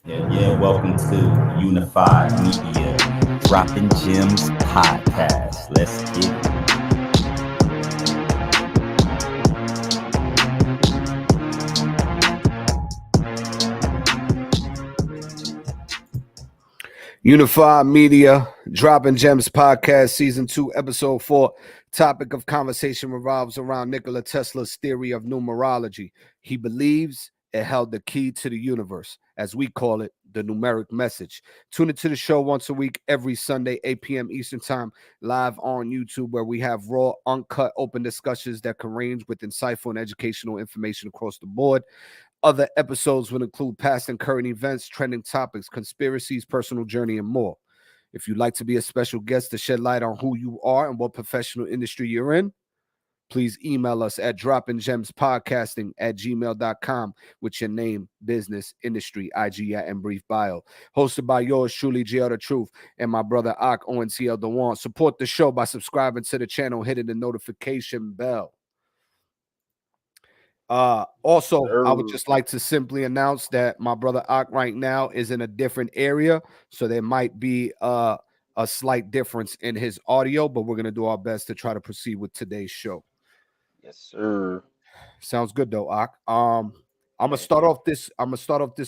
Yeah. Welcome to Unified Media Dropping Gems podcast. Let's get it. Unified Media, Dropping Gems Podcast, Season 2, Episode 4. Topic of conversation revolves around Nikola Tesla's theory of numerology. He believes it held the key to the universe, as we call it, the numeric message. Tune into the show once a week, every Sunday, 8 p.m. Eastern Time, live on YouTube, where we have raw, uncut, open discussions that can range with insightful and educational information across the board. Other episodes will include past and current events, trending topics, conspiracies, personal journey, and more. If you'd like to be a special guest to shed light on who you are and what professional industry you're in, please email us at droppinggemspodcasting@gmail.com with your name, business, industry, IG, and brief bio. Hosted by yours truly, GL The Truth, and my brother Ak, ONCL Dewan. Support the show by subscribing to the channel, hitting the notification bell. Also, I would just like to simply announce that my brother Ak right now is in a different area, so there might be a slight difference in his audio, but we're gonna do our best to try to proceed with today's show. Yes, sir. Sounds good though, Ak. I'm gonna start off this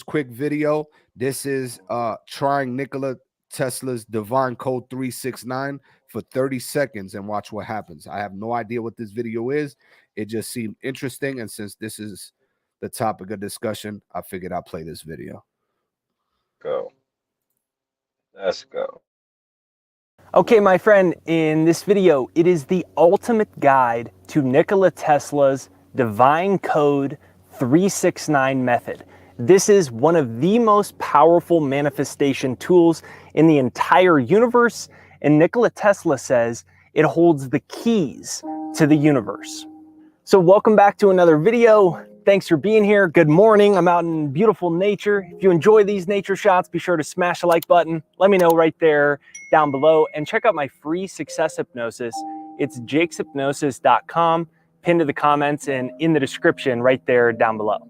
quick video. This is trying Nikola Tesla's divine code 369 for 30 seconds and watch what happens. I have no idea what this video is. It just seemed interesting, and since this is the topic of discussion, I figured I'd play this video. Go. Let's go. Okay, my friend, in this video, it is the ultimate guide to Nikola Tesla's divine code 369 method. This is one of the most powerful manifestation tools in the entire universe, and Nikola Tesla says it holds the keys to the universe. So welcome back to another video. Thanks for being here. Good morning. I'm out in beautiful nature. If you enjoy these nature shots, be sure to smash the like button. Let me know right there down below, and check out my free success hypnosis. It's jakeshypnosis.com, pinned to the comments and in the description right there down below.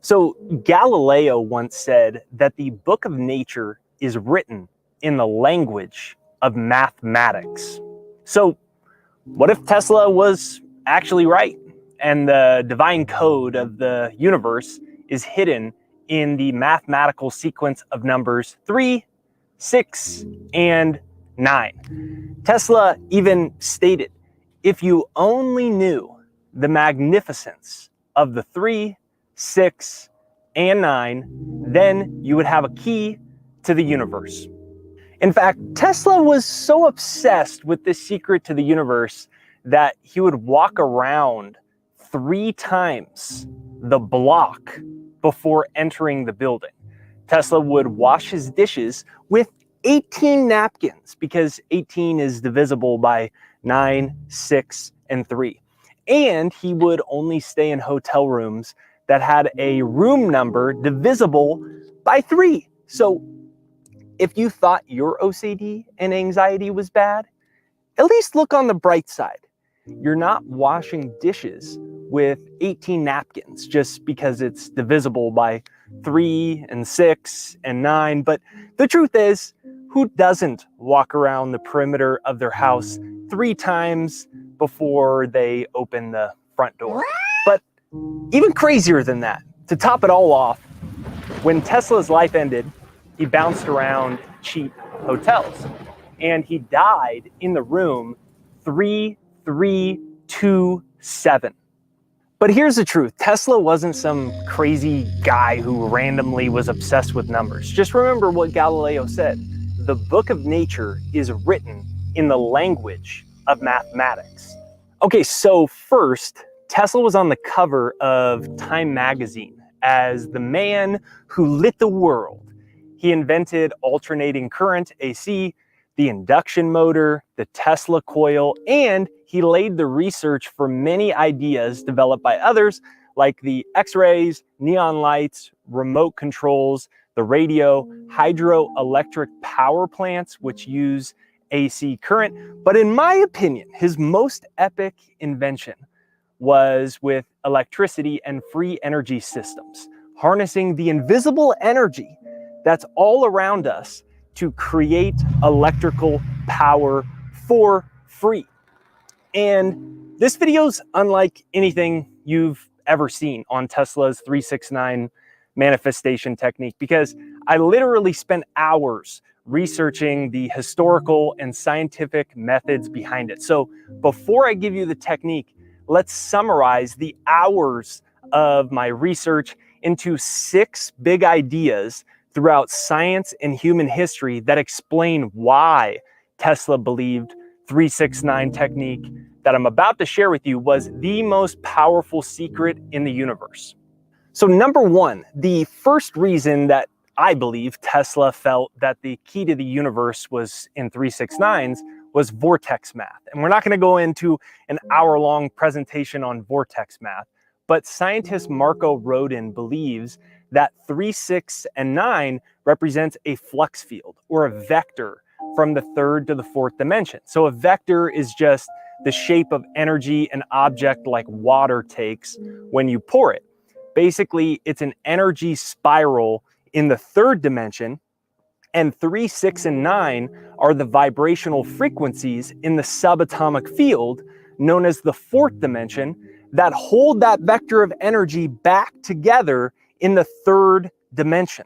So Galileo once said that the book of nature is written in the language of mathematics. So what if Tesla was actually right, and the divine code of the universe is hidden in the mathematical sequence of numbers 3, 6, and 9? Tesla even stated, if you only knew the magnificence of the 3, 6, and 9, then you would have a key to the universe. In fact, Tesla was so obsessed with this secret to the universe that he would walk around 3 times the block before entering the building. Tesla would wash his dishes with 18 napkins because 18 is divisible by 9, 6, and 3. And he would only stay in hotel rooms that had a room number divisible by 3. So if you thought your OCD and anxiety was bad, at least look on the bright side. You're not washing dishes with 18 napkins just because it's divisible by 3 and 6 and 9. But the truth is, who doesn't walk around the perimeter of their house 3 times before they open the front door? But even crazier than that, to top it all off, when Tesla's life ended, he bounced around cheap hotels, and he died in the room 3327. But here's the truth. Tesla wasn't some crazy guy who randomly was obsessed with numbers. Just remember what Galileo said. The book of nature is written in the language of mathematics. Okay, so first, Tesla was on the cover of Time magazine as the man who lit the world. He invented alternating current, AC, the induction motor, the Tesla coil, and he laid the research for many ideas developed by others like the X-rays, neon lights, remote controls, the radio, hydroelectric power plants, which use AC current. But in my opinion, his most epic invention was with electricity and free energy systems, harnessing the invisible energy that's all around us to create electrical power for free. And this video's unlike anything you've ever seen on Tesla's 369 manifestation technique, because I literally spent hours researching the historical and scientific methods behind it. So before I give you the technique, let's summarize the hours of my research into 6 big ideas throughout science and human history that explain why Tesla believed 369 technique that I'm about to share with you was the most powerful secret in the universe. So number one, the first reason that I believe Tesla felt that the key to the universe was in 369s was vortex math. And we're not going to go into an hour-long presentation on vortex math, but scientist Marco Rodin believes that 3, 6, and 9 represents a flux field or a vector from the 3rd to the 4th dimension. So a vector is just the shape of energy an object like water takes when you pour it. Basically, it's an energy spiral in the 3rd dimension, and 3, 6, and 9 are the vibrational frequencies in the subatomic field known as the 4th dimension that hold that vector of energy back together in the 3rd dimension.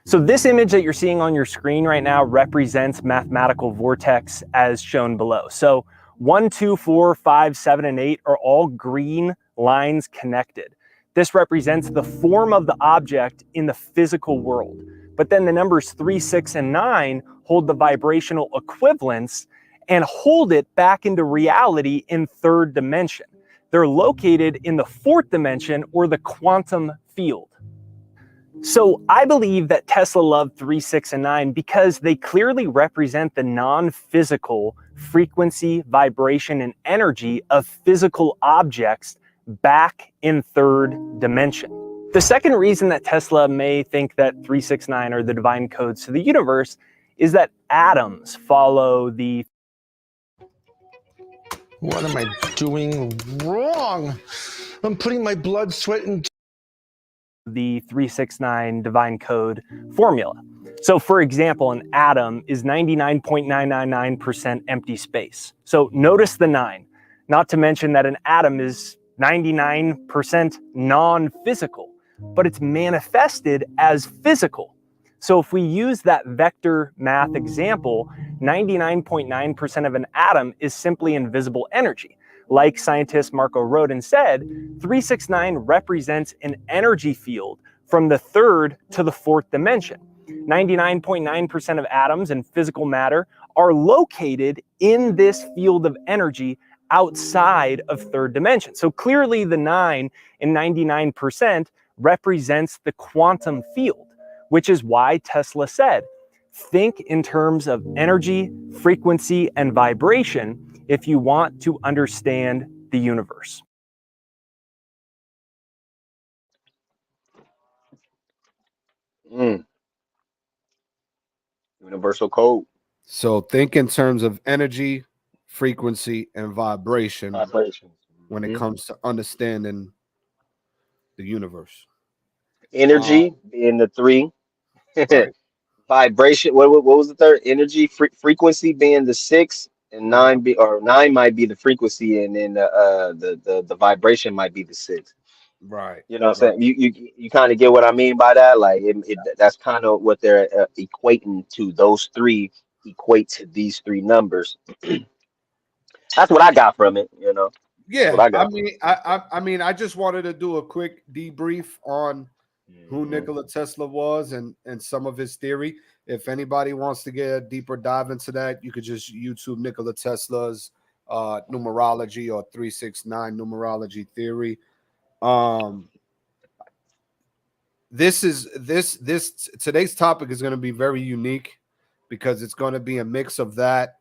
So this image that you're seeing on your screen right now represents mathematical vortex as shown below. So 1, 2, 4, 5, 7, and 8 are all green lines connected. This represents the form of the object in the physical world. But then the numbers 3, 6, and 9 hold the vibrational equivalence and hold it back into reality in 3rd dimension. They're located in the 4th dimension or the quantum field. So I believe that Tesla loved 3, 6, and 9 because they clearly represent the non-physical frequency, vibration, and energy of physical objects back in 3rd dimension. The second reason that Tesla may think that 3, 6, 9 are the divine codes to the universe is that atoms follow the What am I doing wrong? I'm putting my blood, sweat, and 369 divine code formula. So for example, an atom is 99.999% empty space. So notice the 9, not to mention that an atom is 99% non-physical, but it's manifested as physical. So if we use that vector math example, 99.9% of an atom is simply invisible energy. Like scientist Marco Rodin said, 369 represents an energy field from the 3rd to the 4th dimension. 99.9% of atoms and physical matter are located in this field of energy outside of 3rd dimension. So clearly the 9 and 99% represents the quantum field, which is why Tesla said, think in terms of energy, frequency, and vibration if you want to understand the universe. Universal code. So think in terms of energy, frequency, and vibration Vibrations. when it comes to understanding the universe. Energy being the 3. Right. Vibration. What was the third? Energy, frequency being the 6, and 9 be, or 9 might be the frequency, and then the vibration might be the 6. Right. You know what I'm saying? You kind of get what I mean by that. Like that's kind of what they're equating to. Those 3 equate to these 3 numbers. That's what I got from it. You know. That's what Yeah. I got. I mean, I just wanted to do a quick debrief on who Nikola Tesla was and some of his theory. If anybody wants to get a deeper dive into that, you could just YouTube Nikola Tesla's numerology or 369 numerology theory. Today's topic is going to be very unique because it's going to be a mix of that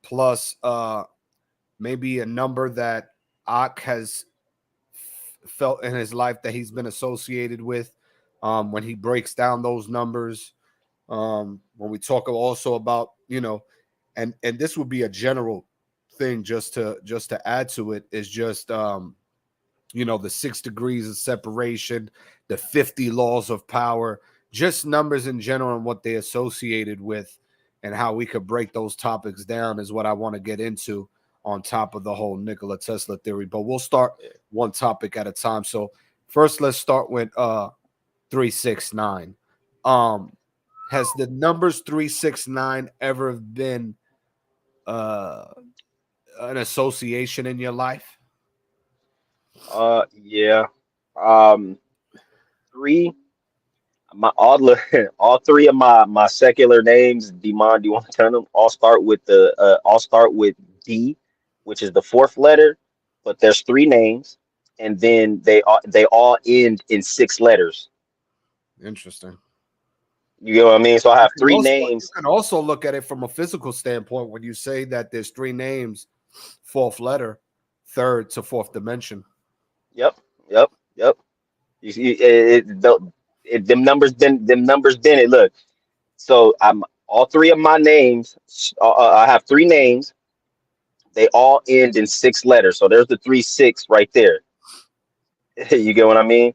plus maybe a number that Ak has felt in his life that he's been associated with when he breaks down those numbers. When we talk also about, and this would be a general thing just to add to it is just the 6 degrees of separation, the 50 laws of power, just numbers in general and what they associated with and how we could break those topics down is what I want to get into on top of the whole Nikola Tesla theory. But we'll start one topic at a time. So first, let's start with 369. Has the numbers 369 ever been an association in your life? Yeah. Three. All three of my secular names, Demon, do you want to turn them? All start with D, which is the fourth letter, but there's three names, and then they all end in six letters. Interesting. You get what I mean? So I have three You names. can also look at it from a physical standpoint when you say that there's three names, fourth letter, third to fourth dimension. Yep. You see, them numbers been it. Look, so I'm all three of my names. I have three names. They all end in six letters. So there's the 3-6 right there. You get what I mean?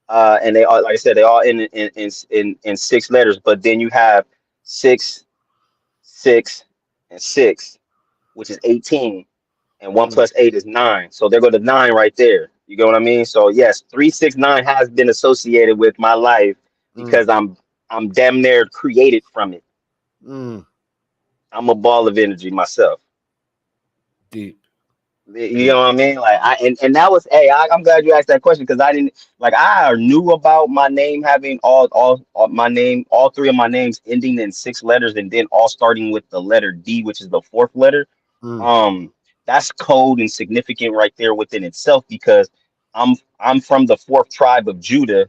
And they all, like I said, they all end in six letters. But then you have 6, 6, and 6, which is 18, and 1 plus 8 is 9. So there go the 9 right there. You get what I mean? So yes, 369 has been associated with my life because I'm damn near created from it. I'm a ball of energy myself. Deep. You know what I mean? Like and that was I'm glad you asked that question because I didn't I knew about my name having all my name, all three of my names ending in six letters and then all starting with the letter D, which is the fourth letter. That's code and significant right there within itself because I'm from the fourth tribe of Judah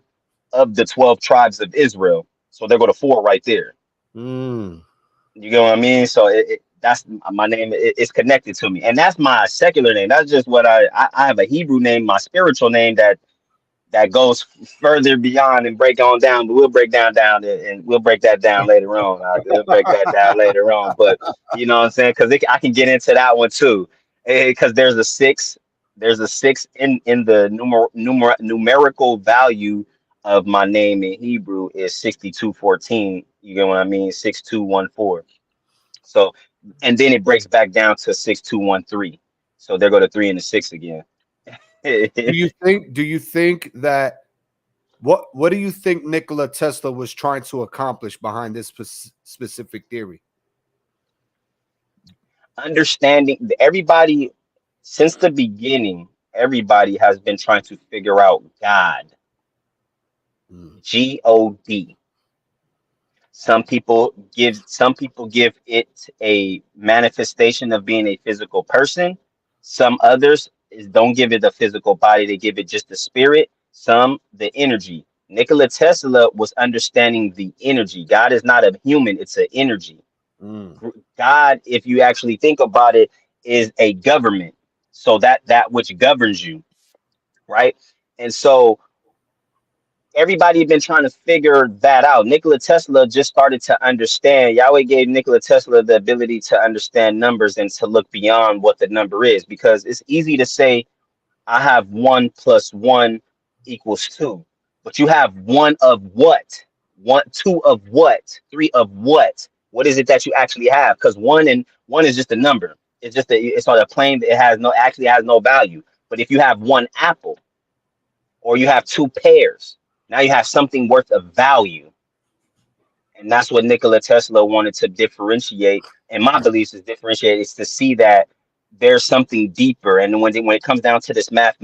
of the 12 tribes of Israel. So there go to 4 right there. You know what I mean? So that's my name. It's connected to me, and that's my secular name. That's just what I have a Hebrew name, my spiritual name that goes further beyond and break on down. But we'll break down and we'll break that down later on. We'll break that down later on. But you know what I'm saying? Because I can get into that one too. Because there's a 6. There's a 6 in the numerical value of my name in Hebrew is 6214. You get what I mean? 6214. So, and then it breaks back down to 6213. So there go the 3 and the 6 again. Do you think that what do you think Nikola Tesla was trying to accomplish behind this specific theory? Understanding everybody since the beginning, everybody has been trying to figure out God. God. Some people give it a manifestation of being a physical person. Some others don't give it a physical body, they give it just the spirit, some the energy. Nikola Tesla was understanding the energy. God is not a human, it's an energy. God, if you actually think about it, is a government. So that which governs you, right? And so everybody had been trying to figure that out. Nikola Tesla just started to understand. Yahweh gave Nikola Tesla the ability to understand numbers and to look beyond what the number is, because it's easy to say, I have 1 + 1 = 2. But you have 1 of what? 2 of what? 3 of what? What is it that you actually have? Because 1 and 1 is just a number. It's on a plane. It has no value. But if you have 1 apple or you have 2 pears, now you have something worth of value. And that's what Nikola Tesla wanted to differentiate. And my beliefs is differentiate is to see that there's something deeper. And when it comes down to this math,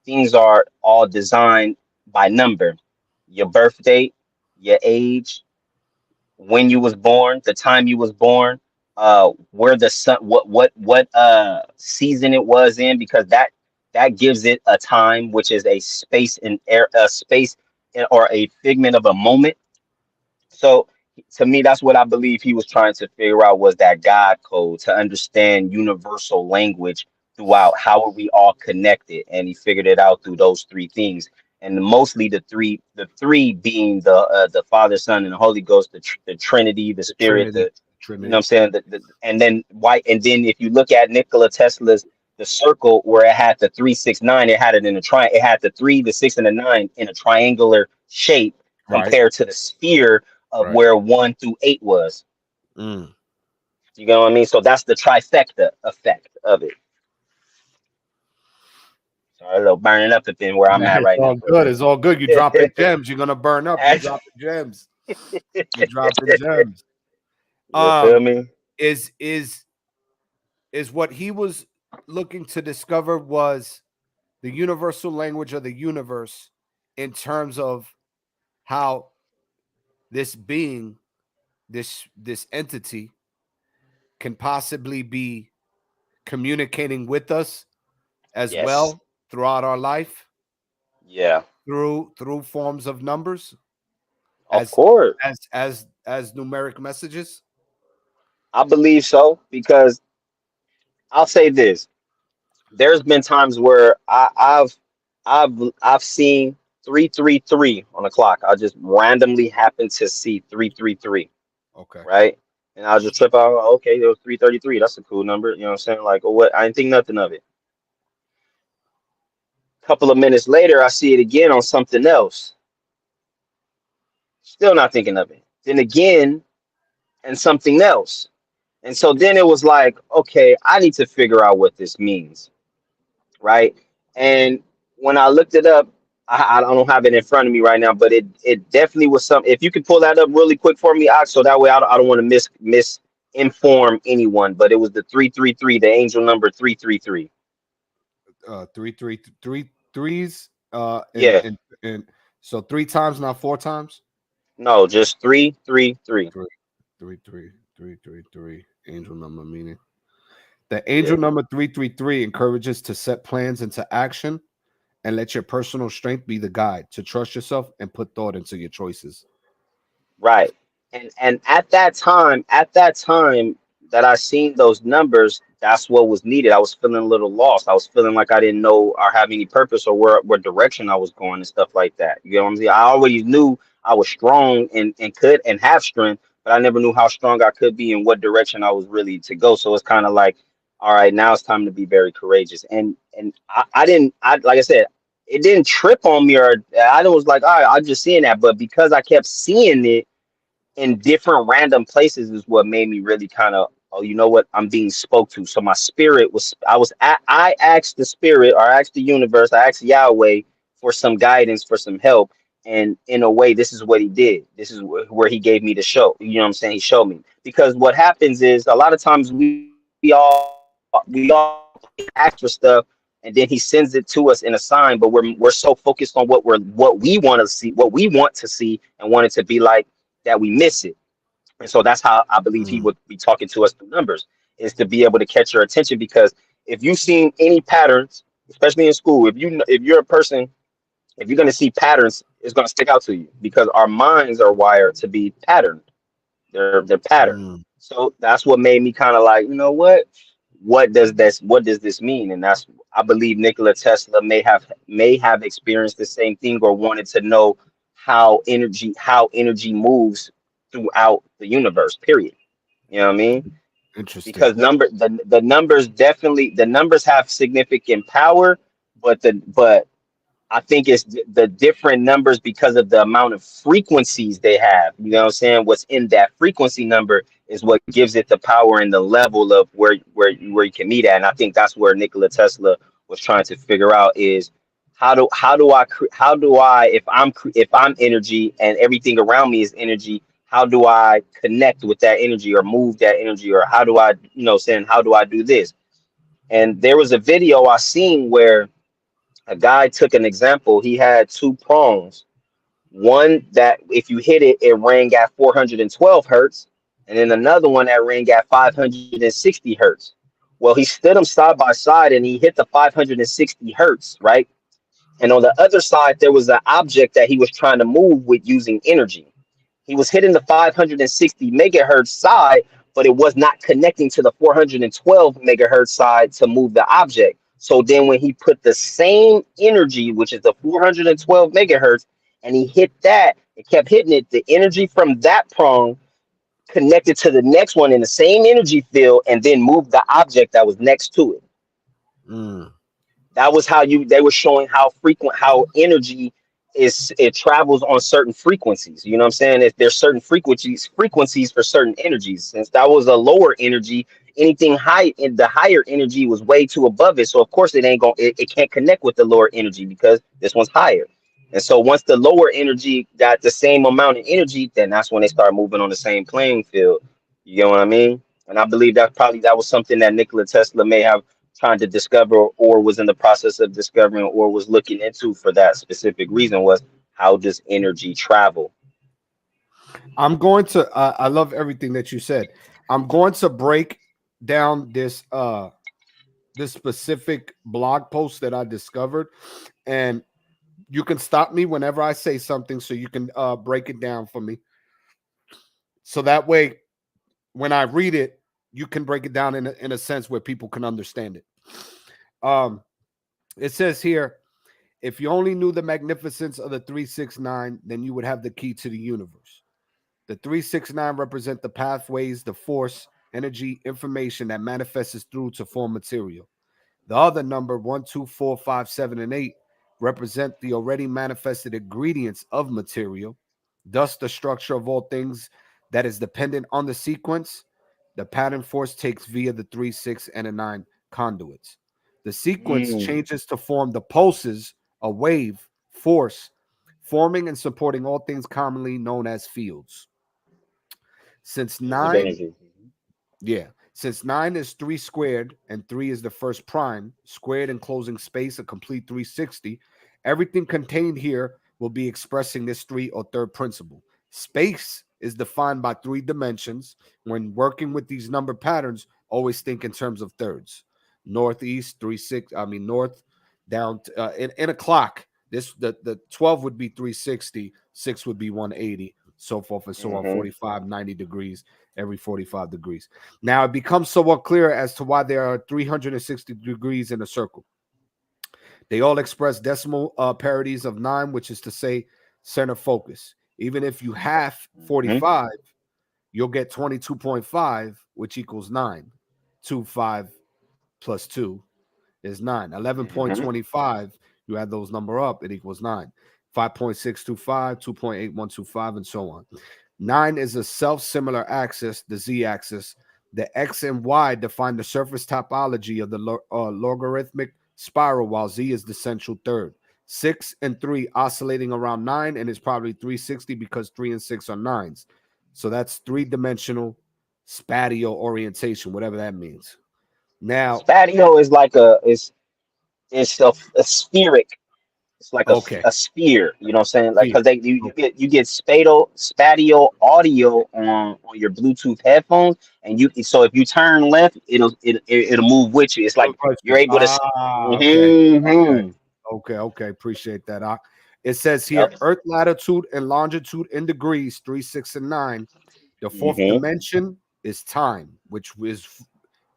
things are all designed by number. Your birth date, your age, when you was born, the time you was born, where the sun, what season it was in, because that gives it a time, which is a space and air, a space or a figment of a moment. So to me, that's what I believe he was trying to figure out, was that God code, to understand universal language throughout. How are we all connected? And he figured it out through those 3 things. And mostly the three being the Father, Son, and the Holy Ghost, the Trinity, the Spirit, Trinity. You know what I'm saying? And then if you look at Nikola Tesla's the circle where it had the 369, it had it in a triangle. It had the 3, the 6, and the 9 in a triangular shape, compared to the sphere of Right. where 1 through 8 was. Mm. You know what I mean? So that's the trifecta effect of it. Sorry, a little burning up up in where I'm at It's right now all for a good. It's all good. You dropping second. gems. You're gonna burn up. You dropping gems. You dropping gems. You feel Um, me? is what he was looking to discover was the universal language of the universe in terms of how this being, this entity, can possibly be communicating with us as Yes. well throughout our life Yeah. through forms of numbers Of as course. as numeric messages. I believe so because I'll say this. There's been times where I've seen 333 on the clock. I just randomly happened to see 333, Okay. right? And I'll just trip out. "Oh, okay, there was 333. That's a cool number." You know what I'm saying? Like, oh, what? I didn't think nothing of it. A couple of minutes later, I see it again on something else. Still not thinking of it. Then again, and something else. And so then it was like, okay, I need to figure out what this means, right? And when I looked it up, I don't have it in front of me right now, but it definitely was something. If you could pull that up really quick for me, Ox, so that way I don't want to misinform anyone. But it was the 333, the angel number 333. Three threes. Yeah, And so three times, not four times. no, just 333. Three, three. Angel number meaning. The Yeah. angel number 333 encourages to set plans into action and let your personal strength be the guide to trust yourself and put thought into your choices. Right. And at that time that I seen those numbers, that's what was needed. I was feeling a little lost. I was feeling like I didn't know or have any purpose or where direction I was going and stuff like that. You know what I'm saying? I always knew I was strong and could and have strength, but I never knew how strong I could be and what direction I was really to go. So it's kind of like, all right, now it's time to be very courageous. And I didn't I like I said, it didn't trip on me or I was like, all right, I'm just seeing that. But because I kept seeing it in different random places is what made me really kind of, oh, you know what, I'm being spoke to. So my spirit was, I asked the spirit or I asked the universe, I asked Yahweh for some guidance, for some help. And in a way, this is what he did. This is where he gave me the show. You know what I'm saying? He showed me, because what happens is a lot of times we all ask for stuff, and then he sends it to us in a sign, but we're so focused on what we want to see, what we want to see and want it to be like, that we miss it. And so that's how I believe he Mm. would be talking to us through numbers, is to be able to catch your attention. Because if you've seen any patterns, especially in school, if you're a person, if you're going to see patterns, it's going to stick out to you, because our minds are wired to be patterned. They're patterned. Mm. So that's what made me kind of like, you know what does this mean? And that's, I believe Nikola Tesla may have experienced the same thing, or wanted to know how energy moves throughout the universe, period. You know what I mean? Interesting. Because the numbers have significant power, but I think it's the different numbers because of the amount of frequencies they have. You know what I'm saying? What's in that frequency number is what gives it the power and the level of where you can meet at. And I think that's where Nikola Tesla was trying to figure out is how do I, if I'm energy and everything around me is energy, how do I connect with that energy or move that energy, or how do I, saying, how do I do this? And there was a video I seen where a guy took an example. He had two prongs. One that if you hit it, it rang at 412 hertz, and then another one that rang at 560 hertz. Well, he stood them side by side and he hit the 560 hertz, right? And on the other side, there was an object that he was trying to move with using energy. He was hitting the 560 megahertz side, but it was not connecting to the 412 megahertz side to move the object. So then when he put the same energy, which is the 412 megahertz, and he hit that, it kept hitting it, the energy from that prong connected to the next one in the same energy field, and then moved the object that was next to it. Mm. That was how they were showing how frequent, how energy it travels on certain frequencies. You know what I'm saying? If there's certain frequencies for certain energies. Since that was a lower energy, anything high in the higher energy was way too above it. So of course it can't connect with the lower energy because this one's higher. And so once the lower energy got the same amount of energy, then that's when they start moving on the same playing field. You get what I mean? And I believe that was something that Nikola Tesla may have trying to discover or was in the process of discovering or was looking into for that specific reason was how does energy travel? I'm going to I love everything that you said. I'm going to break down this specific blog post that I discovered, and you can stop me whenever I say something so you can break it down for me. So that way when I read it, you can break it down in a sense where people can understand it. It says here, if you only knew the magnificence of the 369, then you would have the key to the universe. The 369 represent the pathways, the force, energy, information that manifests through to form material. The other number, 1, 2, 4, 5, 7, and 8, represent the already manifested ingredients of material, thus the structure of all things that is dependent on the sequence. The pattern force takes via the 3, 6, and a 9 conduits. The sequence changes to form the pulses, a wave, force, forming and supporting all things commonly known as fields. Since Fields of 9 energy. Since 9 is 3 squared and 3 is the first prime, squared enclosing space, a complete 360, everything contained here will be expressing this 3 or third principle. Space is defined by 3 dimensions. When working with these number patterns, always think in terms of thirds. Northeast, 3, 6, north, down in a clock. The 12 would be 360, 6 would be 180, so forth and so on, 45, 90 degrees, every 45 degrees. Now it becomes somewhat clear as to why there are 360 degrees in a circle. They all express decimal parities of 9, which is to say center focus. Even if you half 45, you'll get 22.5, which equals 9. 2, 5 plus 2 is 9. 11.25, you add those number up, it equals 9. 5.625, 2.8125, and so on. 9 is a self-similar axis, the z-axis. The x and y define the surface topology of the logarithmic spiral, while z is the central third. 6 and 3 oscillating around 9, and it's probably 360 because 3 and 6 are 9s. So that's three-dimensional spatial orientation, whatever that means. Now, Spatio is like it's a spheric. It's like okay, a sphere. You know what I'm saying? Like fear. because you get spatial audio on your Bluetooth headphones, and you so if you turn left, it'll move with you. It's like you're able to. Okay. Mhm. Okay. Appreciate that. It says here, Yep. Earth latitude and longitude in degrees, 3, 6, and 9. The fourth dimension is time, which is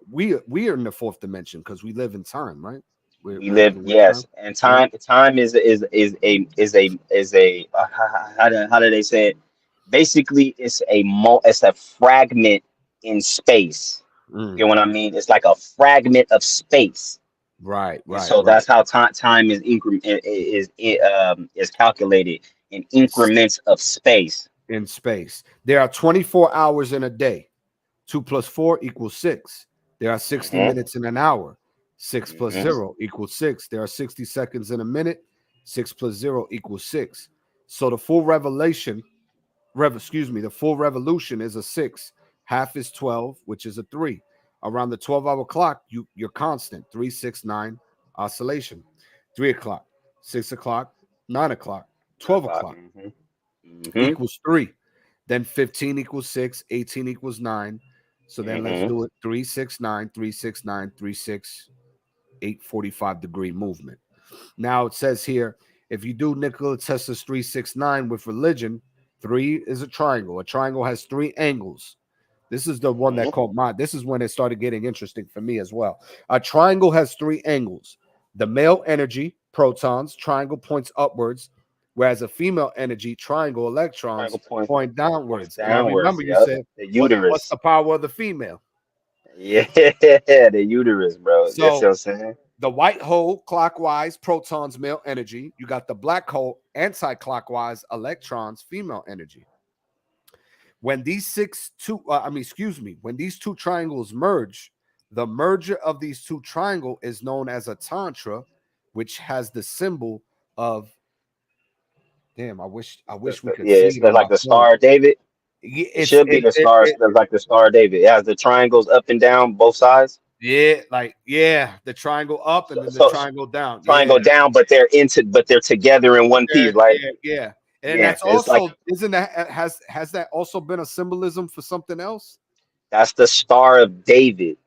we are in the fourth dimension because we live in time, right? We We're live, living with time. yes, and Yeah. time is a how do they say it? Basically, it's a fragment in space. You Mm. get what I mean? It's like a fragment of space, Right. and so that's how time is calculated in It's increments of space. in space. There are 24 hours in a day. 2 plus 4 equals 6. There are 60 Hmm. minutes in an hour. 6 plus Hmm. 0 equals 6. There are 60 seconds in a minute. 6 plus 0 equals 6. So the full the full revolution is a 6. Half is 12, which is a 3. Around the 12-hour clock, you're constant. 3, 6, 9 oscillation. 3 o'clock, 6 o'clock, 9 o'clock, 12 o'clock Hmm. equals 3. Then 15 equals 6, 18 equals 9. So then let's Hmm. do it 3, 6, 9, 3, 6, 9, 3, 6, 8, 45-degree movement. Now it says here, if you do Nikola Tesla's 369 with religion, 3 is a triangle. A triangle has 3 angles. This is the one that caught my. This is when it started getting interesting for me as well. A triangle has 3 angles. The male energy, protons, triangle points upwards, whereas a female energy, triangle, electrons, Triangle points point points downwards. Now downwards. remember, you Yep, said the what's uterus. the power of the female? Yeah, the uterus, bro. That's what So I'm saying. the white hole, clockwise, protons, male energy. You got the black hole, anti-clockwise electrons, female energy. When these when these two triangles merge, the merger of these two triangles is known as a tantra, which has the symbol of, damn, I wish we could Yeah, see it's it on like my the phone. Star of David. It It's should be the star. It's like the Star of David. It has the triangles up and down both sides. the triangle up and So, then the so triangle down. triangle down, but they're together in one piece. Like, Yeah. And yeah, that's it's like also, isn't that, has that also been a symbolism for something else? that's the Star of David.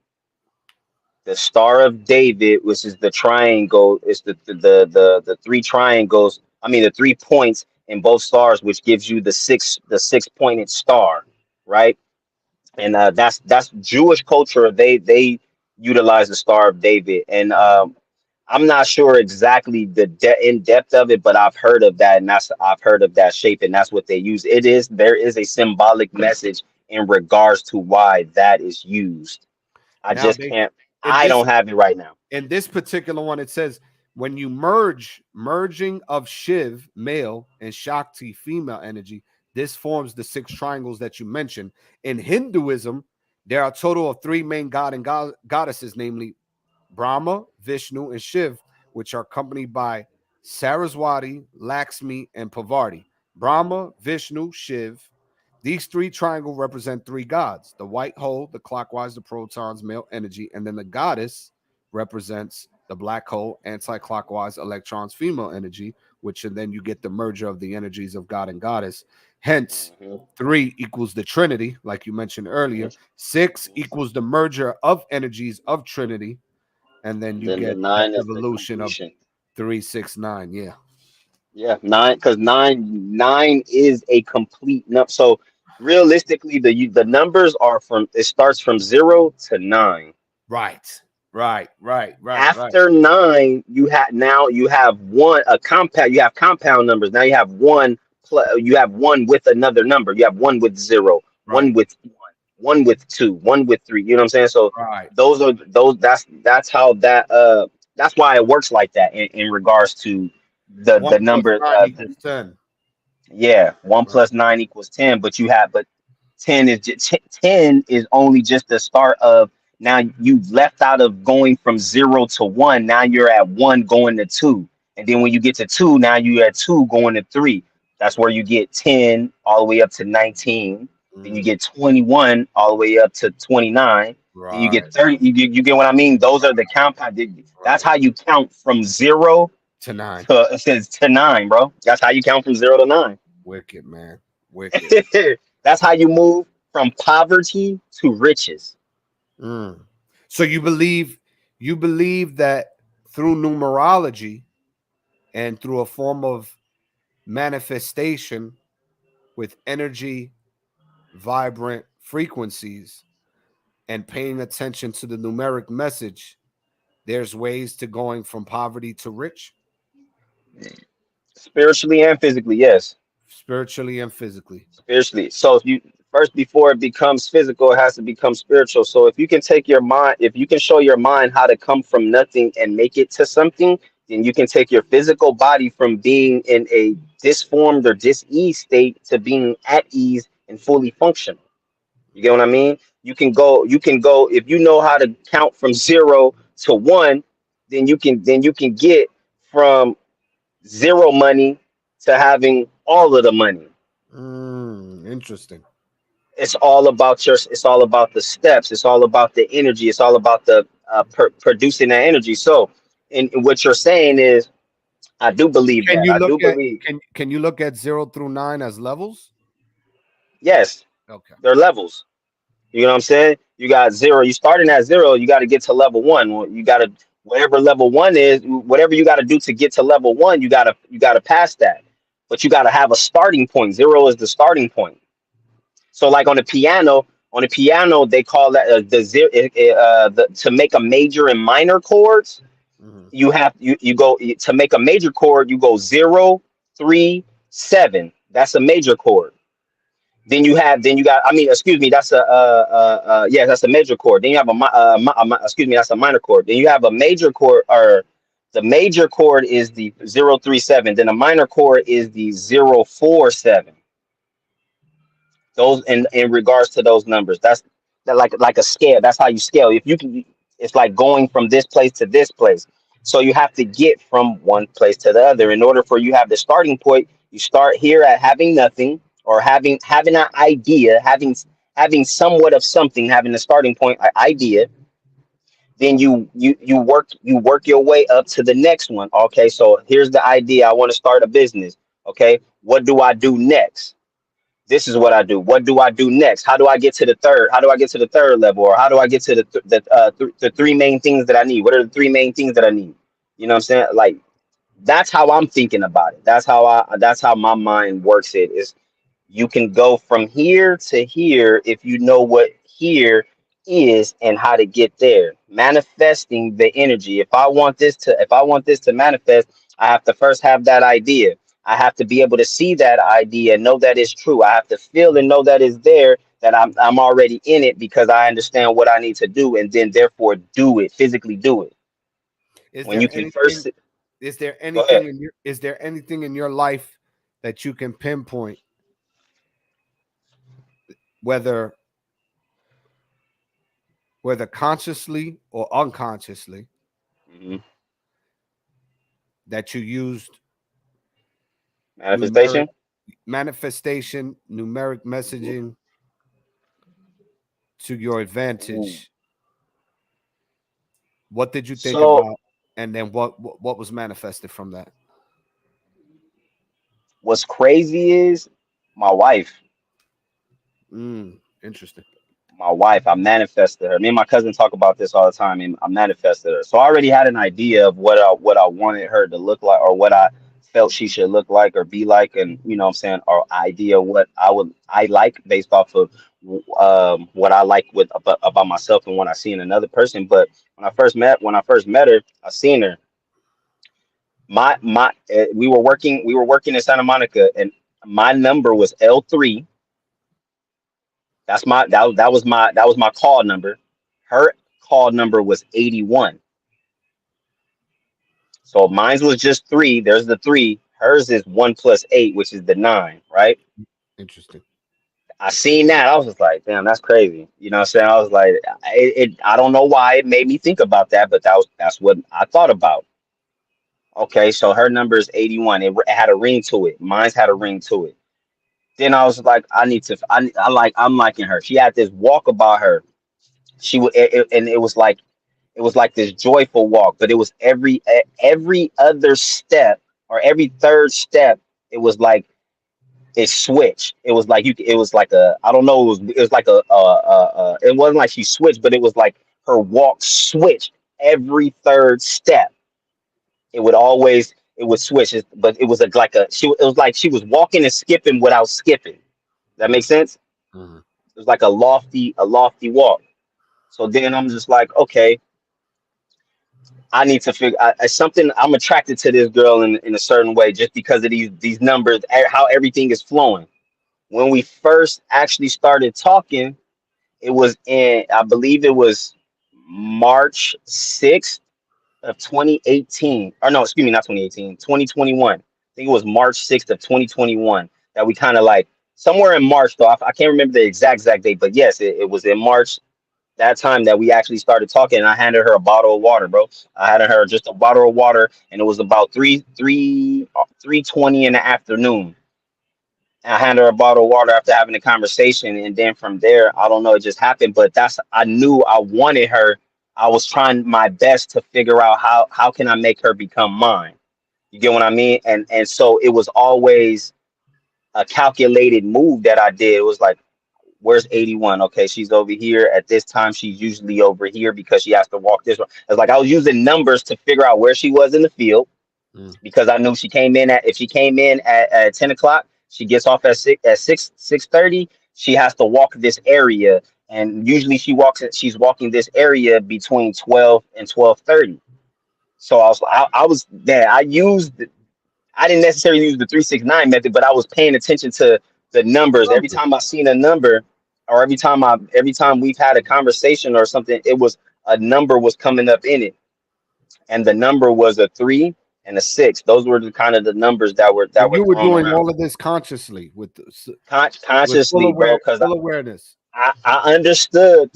The Star of David, which is the triangle, is the three triangles. I mean, the 3 points in both stars, which gives you the six pointed star, right? And that's Jewish culture. They utilize the Star of David, and I'm not sure exactly the in depth of it, but I've heard of that, and I've heard of that shape, and that's what they use. There is a symbolic message in regards to why that is used. I Now just they can't. in I this don't have it right now. in this particular one, it says when you merging of Shiv, male, and Shakti, female energy, this forms the six triangles that you mentioned. In Hinduism, there are a total of three main god and goddesses, namely Brahma, Vishnu, and Shiv, which are accompanied by Saraswati, Lakshmi, and Parvati. Brahma, Vishnu, Shiv. These three triangles represent three gods: the white hole, the clockwise, the protons, male energy, and then the goddess represents the black hole, anti-clockwise electrons, female energy, which and then you get the merger of the energies of God and goddess. Hence, Mhm, 3 equals the Trinity, like you mentioned earlier. mhm. 6 equals the merger of energies of Trinity, and then And you then the get the nine is the evolution of completion. 369. Yeah, Yeah, nine, because nine is a complete number. So realistically, the numbers are from it starts from 0 to 9. right, right. After 9, you have one a compound. You have compound numbers. Now you have you have one with another number. You have one with 0, Right, one with 1, 1 with 2, 1 with 3. You know what I'm saying? So right. those that's how that's why it works like that in regards to One the plus number. nine equals 10. Yeah, one Right. plus nine equals 10, but 10 is only just the start of, now you left out of going from 0 to 1. Now you're at 1 going to 2. And then when you get to 2, now you're at 2 going to 3. That's where you get 10 all the way up to 19. Then you Mm, get 21 all the way up to 29. Then you right, get 30. You get what I mean? Those are the compound. That's right. how you count from 0 To 9. to, it says, to 9, bro. That's how you count from 0 to 9. Wicked, man. Wicked. That's how you move from poverty to riches. Mm. So you believe that through numerology and through a form of manifestation with energy, vibrant frequencies, and paying attention to the numeric message, there's ways to going from poverty to rich, Spiritually and physically, yes. spiritually and physically. Spiritually. So if you first, before it becomes physical, it has to become spiritual. So if you can take your mind, if you can show your mind how to come from nothing and make it to something, then you can take your physical body from being in a disformed or dis-ease state to being at ease and fully functional. You get what I mean? You can go if you know how to count from 0 to 1, then you can get from zero money to having all of the money. Interesting. It's all about the steps. It's all about the energy. It's all about the producing that energy. So, in what you're saying is, I do believe Can that. you I do look at believe, can you look at 0 through 9 as levels? yes, Okay. there are levels. You know what I'm saying? You got 0. You starting at 0. You got to get to level 1. Well, you got to, whatever level 1 is, whatever you got to do to get to level 1, you got to pass that. But you got to have a starting point. 0 is the starting point. So, like on the piano, they call that to make a major and minor chords. Mhm. You go to make a major chord. You go 0, 3, 7. That's a major chord. Then you got, I mean, excuse me, that's yeah, that's a major chord. Then you have excuse me, that's a minor chord. Then you have a major chord, or The major chord is the 037. Then the minor chord is the 047. Those in regards to those numbers, that's that like a scale. That's how you scale. If you can, it's like going from this place to this place. So you have to get from one place to the other. In order for you have the starting point, you start here at having nothing, or having an idea, having somewhat of something, having a starting point, an idea. Then you work your way up to the next one. Okay, so here's the idea. I want to start a business. Okay, what do I do next? This is what I do. What do I do next? How do I get to the third? How do I get to the third level? Or how do I get to the three main things that I need? What are the three main things that I need? You know what I'm saying? Like, that's how I'm thinking about it. That's how my mind works. It is, you can go from here to here if you know what here is and how to get there. Manifesting the energy. If I want this to manifest, I have to first have that idea. I have to be able to see that idea and know that it's true. I have to feel and know that it's there, that I'm already in it, because I understand what I need to do, and then therefore do it, physically do it. Is When there you can anything? first Is there go ahead. anything in your? Is there anything in your life that you can pinpoint, whether consciously or unconsciously, Mhm. that you used numeric Manifestation. manifestation, numeric messaging to your Ooh. advantage? What did you think So about, and then what was manifested from that? what's crazy is my wife. Interesting. I manifested her. Me and my cousin talk about this all the time, and I manifested her. So I already had an idea of what I wanted her to look like, or what I felt she should look like or be like, and you know what I'm saying, or idea what I like based off of what I like about myself and what I see in another person. But when I first met her, I seen her. We were working in Santa Monica, and my number was L3. That was my call number. Her call number was 81. So mine was just 3. There's the 3. Hers is 1 plus 8, which is the 9, right? Interesting. I seen that. I was just like, damn, that's crazy. You know what I'm saying? I was like, I don't know why it made me think about that, but that's what I thought about. Okay, so her number is 81. It had a ring to it. Mine's had a ring to it. Then I was like, I'm liking her. She had this walk about her. And it was like this joyful walk, but it was every other step, or every third step, it was like it switched. It was like it was like a, I don't know, it was like it wasn't like she switched, but it was like her walk switched every third step. It would switch, but it was it was like she was walking and skipping without skipping. That makes sense. Mhm. It was like a lofty walk. So then I'm just like, okay, I need to figure something. I'm attracted to this girl in a certain way, just because of these numbers, how everything is flowing. When we first actually started talking, it was I believe it was March 6th of 2018. Or no, excuse me, not 2018, 2021. I think it was March 6th of 2021 that we kind of like, somewhere in March though. I can't remember the exact date, but yes, it was in March, that time, that we actually started talking. And I handed her a bottle of water, bro. I handed her just a bottle of water, and it was about 3:20 in the afternoon. And I handed her a bottle of water after having a conversation, and then from there, I don't know, it just happened. But I knew I wanted her. I was trying my best to figure out how can I make her become mine. You get what I mean? And so it was always a calculated move that I did. It was like, where's 81? Okay, she's over here at this time. She's usually over here because she has to walk this way. It's like I was using numbers to figure out where she was in the field, because I knew she came in if she came in at 10 o'clock, she gets off at 6:30. She has to walk this area, and usually she's walking this area between 12 and 12:30. So I was there. I didn't necessarily use the 369 method, but I was paying attention to the numbers. Every time I seen a number, or every time we've had a conversation or something, it was a number was coming up in it. and the number was a 3 and a 6. Those were the kind of the numbers that were And you were thrown doing around all of this consciously with consciously, bro. Because full awareness. I understood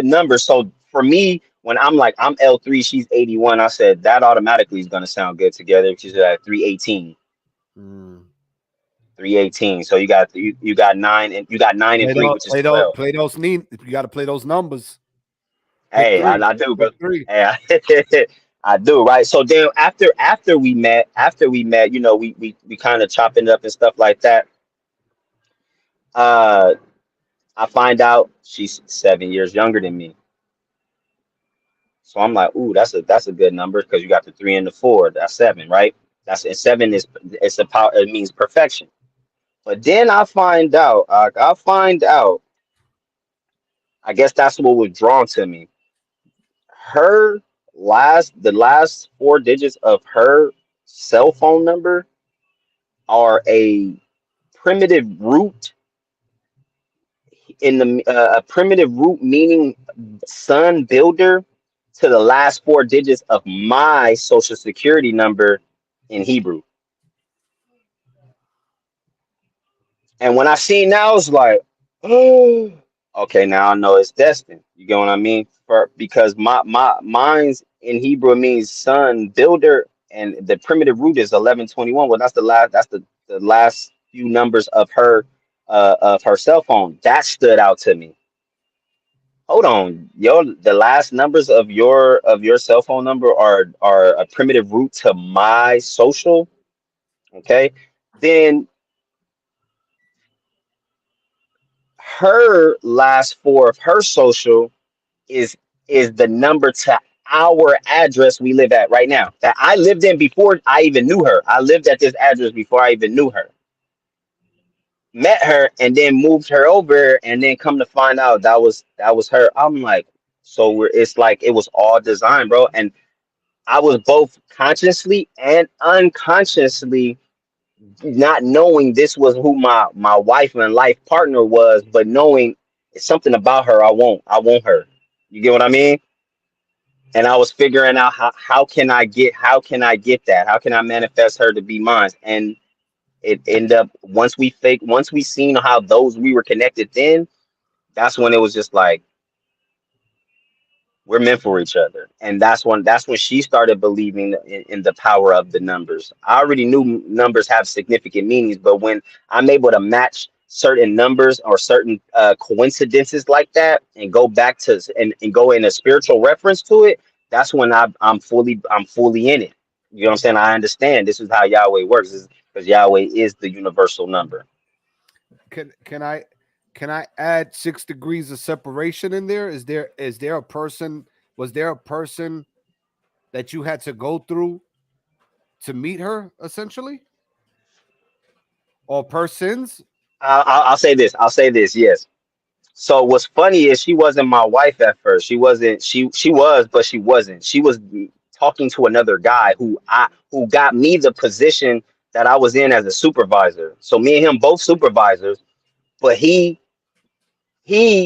numbers. So for me, when I'm like I'm L3, she's 81, I said that automatically is gonna sound good together. She's at 318. Mm. 318. So you got 9 and you got 9 and 3, which is 12. Play those need. You got to play those numbers. Pick Hey, three. I do, bro. Pick three. Hey, I do, right? So then after we met, you know, we kind of chopping it up and stuff like that. Uh, I find out she's 7 years younger than me. So I'm like, ooh, that's a good number because you got the 3 and the 4. That's 7, right? That's and 7 is it's a power. It means perfection. But then I find out. I guess that's what was drawn to me. Her the last 4 digits of her cell phone number are a primitive root in the a primitive root meaning sun builder to the last 4 digits of my social security number in Hebrew. And when I seen that, I was like, oh, okay, now I know it's destined. You get what I mean? Because mine's in Hebrew means sun builder, and the primitive root is 1121. Well, that's the last few numbers of her cell phone. That stood out to me. Hold on, the last numbers of your cell phone number are a primitive root to my social. Okay, then her last 4 of her social is the number to our address we live at right now, that I lived in before I even knew her. I lived at this address before I even knew her, met her, and then moved her over, and then come to find out that was her. I'm like, so it's like it was all designed, bro. And I was both consciously and unconsciously not knowing this was who my wife and life partner was, but knowing it's something about her I want her. You get what I mean? And I was figuring out how can I get that? How can I manifest her to be mine? And it ended up once we seen how those we were connected, then that's when it was just like we're meant for each other. And that's when she started believing in the power of the numbers. I already knew numbers have significant meanings, but when I'm able to match certain numbers or certain coincidences like that and go back to and go in a spiritual reference to it, that's when I'm fully in it. You know what I'm saying? I understand this is how Yahweh works, because Yahweh is the universal number. Can I add 6 degrees of separation in there? Is there a person? Was there a person that you had to go through to meet her, essentially, or persons? I'll say this. Yes. So what's funny is she wasn't my wife at first. She wasn't. She was, but she wasn't. She was talking to another guy who got me the position that I was in as a supervisor. So me and him both supervisors, but he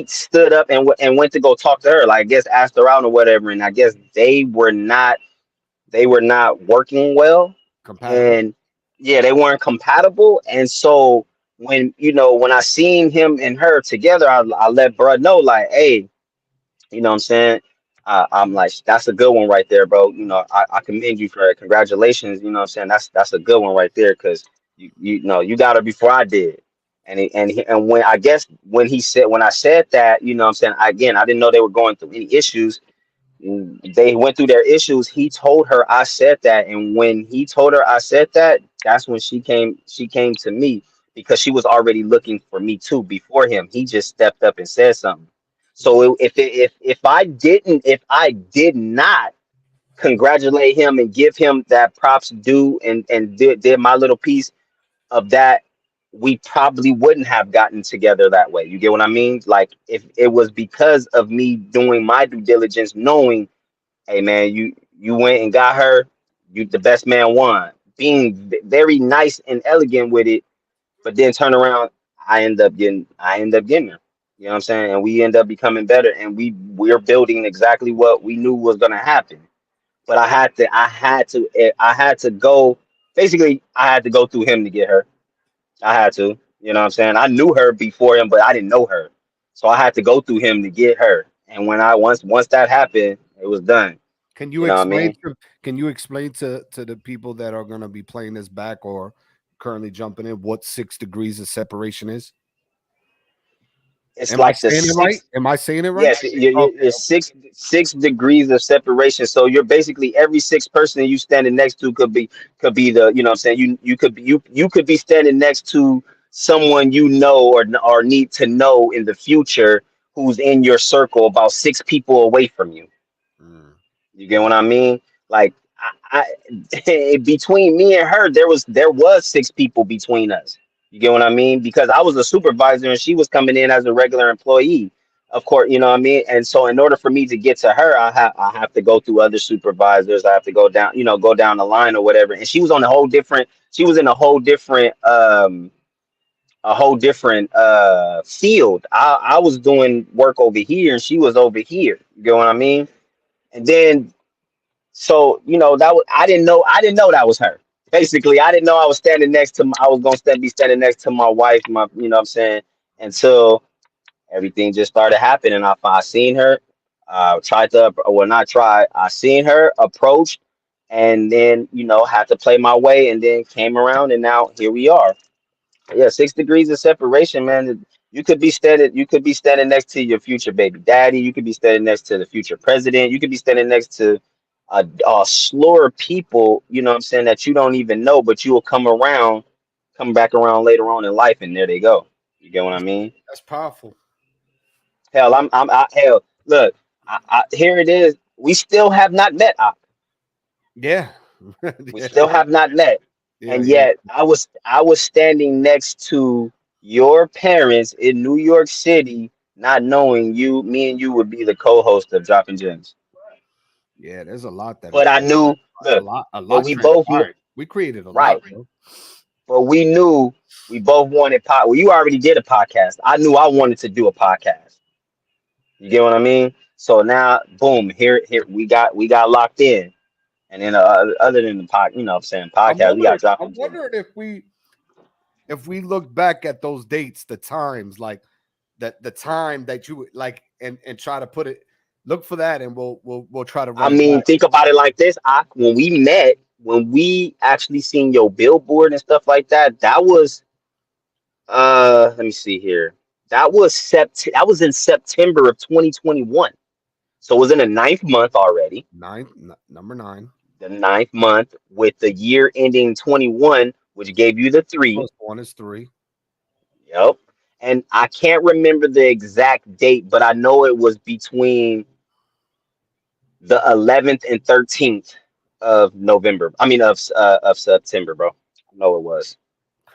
stood up and went to go talk to her. Like, I guess asked her out or whatever, and I guess they were not working well, Compatible. and yeah, they weren't compatible. And so when I seen him and her together, I let bruh know, like, hey, you know what I'm saying? I'm like, that's a good one right there, bro. I commend you for it. Congratulations. You know what I'm saying? That's a good one right there, because you know you got her before I did. And when I guess when I said that, you know what I'm saying, again, I didn't know they were going through any issues. They went through their issues. He told her I said that, and when he told her I said that, that's when she came to me, because she was already looking for me too before him. He just stepped up and said something. So if I did not congratulate him and give him that props due, and did my little piece of that, we probably wouldn't have gotten together that way. You get what I mean? Like, if it was because of me doing my due diligence, knowing, hey man, you went and got her, you the best man won, being very nice and elegant with it, but then turn around, I end up getting her. You know what I'm saying? And we end up becoming better, and we're building exactly what we knew was gonna happen. but I had to go. Basically, I had to go through him to get her. I had to. You know what I'm saying? I knew her before him, but I didn't know her, so I had to go through him to get her. And when I once that happened, it was done. Can You you know what I explain mean? to the people that are going to be playing this back or currently jumping in what 6 degrees of separation is? It's Am I like the saying it right? six. Am I saying it right? Yes, Okay. it's six degrees of separation. So you're basically every sixth person that you standing next to could be the, you know what I'm saying, you could be standing next to someone you know or need to know in the future who's in your circle about six people away from you. Mm. You get what I mean? Like between me and her, there was six people between us. You get what I mean? Because I was a supervisor and she was coming in as a regular employee. Of course, you know what I mean. And so, in order for me to get to her, I have to go through other supervisors. I have to go down, go down the line or whatever. And she was on a whole different. She was in a whole different field. I was doing work over here and she was over here. You get what I mean? And then so that was I didn't know that was her. Basically, I didn't know I was standing next to I was gonna be standing next to my wife, my what I'm saying, until everything just started happening. I seen her, tried to well not try. I seen her approach, and then had to play my way, and then came around, and now here we are. Yeah, 6 degrees of separation, man. You could be standing next to your future baby daddy. You could be standing next to the future president. You could be standing next to a slew of people, what I'm saying, that you don't even know, but you will come back around later on in life, and there they go. You get what I mean? That's powerful. Hell, hell. Look, here it is. We still have not met. Yeah. We Yeah. still have not met, Yeah. and Yeah. yet I was standing next to your parents in New York City, not knowing me and you would be the co-host of Dropping Gems. Yeah. There's a lot that has But I transpired. knew, look, A but lot we both knew, transpired. We created a right? lot, bro. But we knew we both wanted Well, you already did a podcast. I knew I wanted to do a podcast. You get what I mean? So now, boom, here we got locked in, and then other than the what I'm saying, podcast, we got I'm Dropping Gems. wondering if we look back at those dates, the times, like that the time that you like and try to put it, look for that and we'll try to I run it mean, back. think about it like this. When we met, when we actually seen your billboard and stuff like that, that was let me see here. That was in September of 2021. So it was in the ninth month already. Number 9. The ninth month with the year ending 21, which gave you the 3. Plus 1 is 3. Yep. And I can't remember the exact date, but I know it was between the 11th and 13th of November. I mean of September, bro. I know it was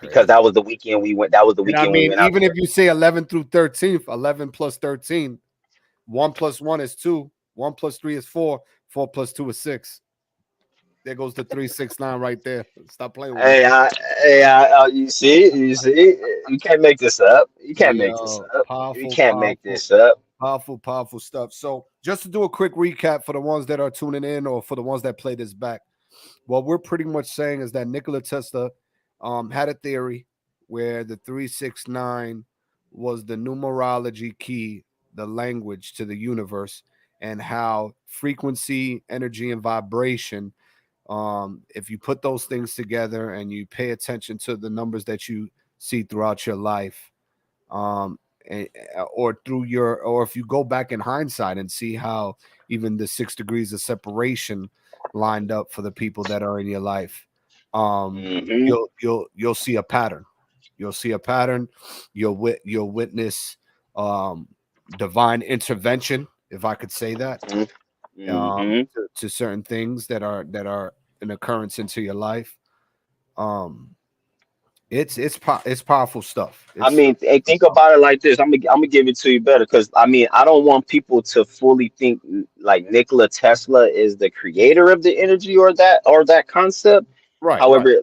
because Crazy. that was the weekend we went. That was the And I weekend we mean, went out even if there. you say 11 through 13th, 11 plus 13, 1 plus 1 is 2, 1 plus 3 is 4, 4 plus 2 is 6. There goes the 369 right there. Stop playing with me. You see, you can't make this up. You can't make this Yo, up. You powerful, can't make powerful, this up. powerful, powerful stuff. So, just to do a quick recap for the ones that are tuning in or for the ones that play this back, what we're pretty much saying is that Nikola Tesla had a theory where the 369 was the numerology key, the language to the universe, and how frequency, energy, and vibration, if you put those things together and you pay attention to the numbers that you see throughout your life, um, or or if you go back in hindsight and see how even the 6 degrees of separation lined up for the people that are in your life, Hmm. you'll see a pattern. You'll see a pattern. You'll witness divine intervention, if I could say that, Hmm. to certain things that are an occurrence into your life. Um, it's powerful stuff. I It's mean, hey, think about it like this. I'm gonna give it to you better because I mean, I don't want people to fully think like Nikola Tesla is the creator of the energy or that concept. right, right. However,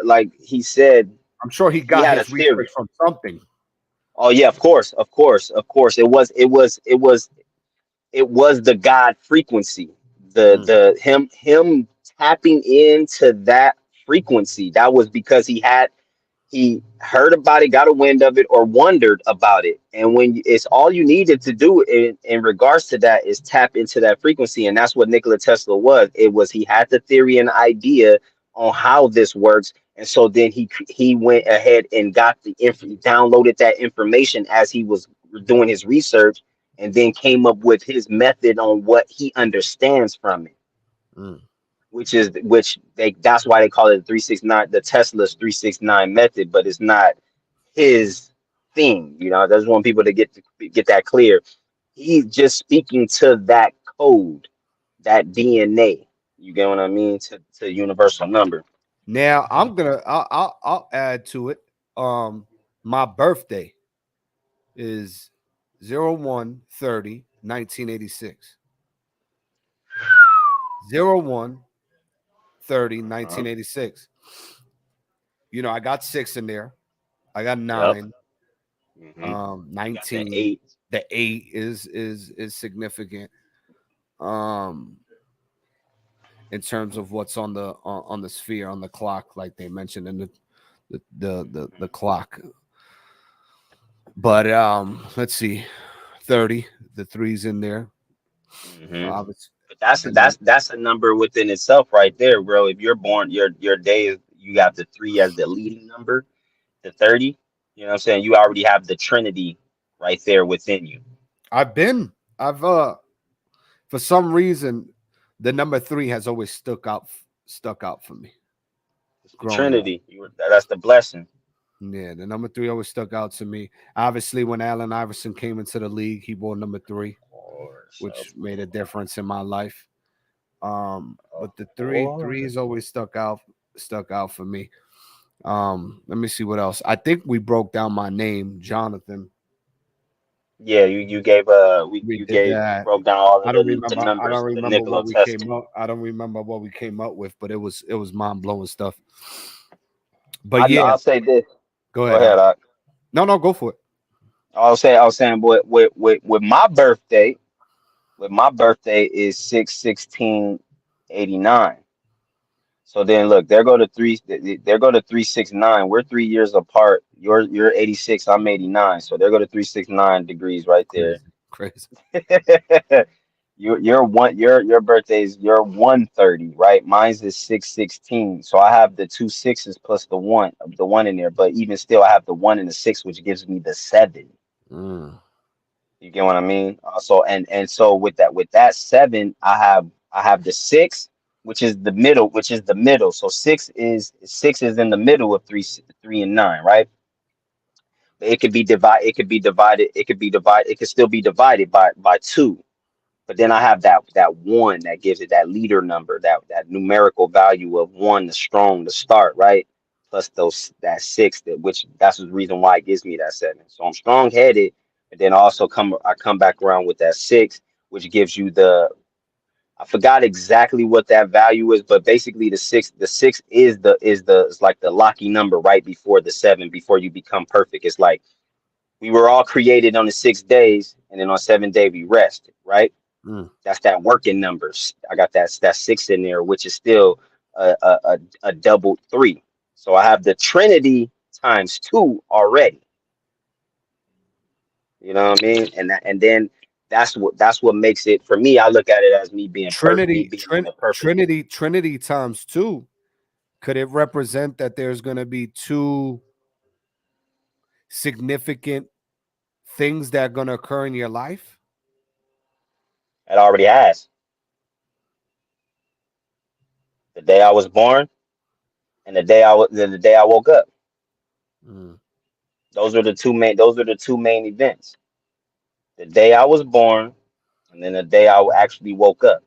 like he said, I'm sure he he got had a his research theory. from something. Oh yeah, of course, of course, of course. It was the God frequency Him tapping into that frequency, that was because he heard about it, got a wind of it, or wondered about it. And it's all you needed to do in regards to that is tap into that frequency. And that's what Nikola Tesla was. It was, he had the theory and idea on how this works. And so then he went ahead and got downloaded that information as he was doing his research, and then came up with his method on what he understands from it. Mm. That's why they call it 369, the Tesla's 369 method, but it's not his thing. I just want people to get that clear. He's just speaking to that code, that DNA. You get what I mean? To universal number. Now I'll add to it. My birthday is 01/30/1986. 01/30/1986. I got 6 in there. I got 9. Yep. Mm-hmm. 19. 8. The 8 is significant. In terms of what's on the sphere, on the clock, like they mentioned in the clock. But let's see, 30. The 3's in there. Mm-hmm. But that's a number within itself, right there, bro. If you're born, your day is, you got the 3 as the leading number, the 30. You know what I'm saying? You already have the Trinity right there within you. I've for some reason, the number 3 has always stuck out for me. It's the Trinity. That's the blessing. Yeah, the number 3 always stuck out to me. Obviously, when Allen Iverson came into the league, he wore number 3, which made a difference in my life. But the 3 has always stuck out for me. Let me see what else. I think we broke down my name, Jonathan. Yeah, you gave you broke down all of the numbers. I don't remember what we came up. I don't remember what we came up with, but it was mind blowing stuff. But I'll say this. Go ahead. No, go for it. I was saying, with my birthday, is 6/16/89. So then look, there go to 369. We're 3 years apart. You're 86, I'm 89. So there go to 369 degrees right there. Crazy. Your birthday is, you're 130, right? Mine's is 6/16. So I have the 2 6s plus the one in there, but even still I have the 1 and the 6, which gives me the 7. You get what I mean? So so with that 7, I have the 6, which is the middle. So 6 is in the middle of 3 and 9, right? But it could be divided. It could still be divided by 2. But then I have that 1 that gives it that leader number, that numerical value of 1, the strong, the start, right? Plus that 6, that's the reason why it gives me that 7. So I'm strong headed, and then I come back around with that 6, which gives you I forgot exactly what that value is, but basically the 6 is it's like the lucky number right before the 7, before you become perfect. It's like we were all created on the 6 days, and then on 7th day we rested, right? That's that working numbers. I got that 6 in there, which is still a double 3. So I have the Trinity times 2 already. You know what I mean? And then that's what makes it, for me. I look at it as me being Trinity. perfect. Trinity times 2. Could it represent that there's going to be 2 significant things that are going to occur in your life? It already has. The day I was born, and the day I woke up. Those are the two main events. The day I was born, and then the day I actually woke up.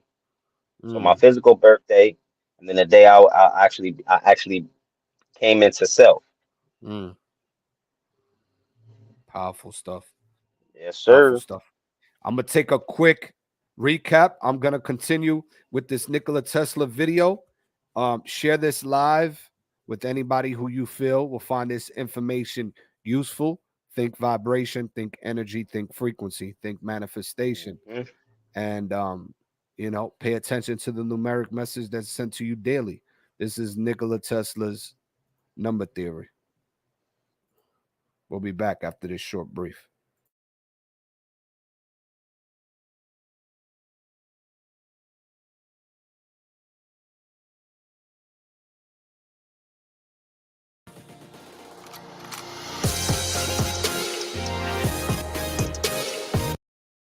So my physical birthday, and then the day I actually came into self. Powerful stuff. Yes, sir. I'm gonna take a quick recap. I'm gonna continue with this Nikola Tesla video. Share this live with anybody who you feel will find this information useful. Think vibration, think energy, think frequency, think manifestation. And pay attention to the numeric message that's sent to you daily. This is Nikola Tesla's number theory. We'll be back after this short brief.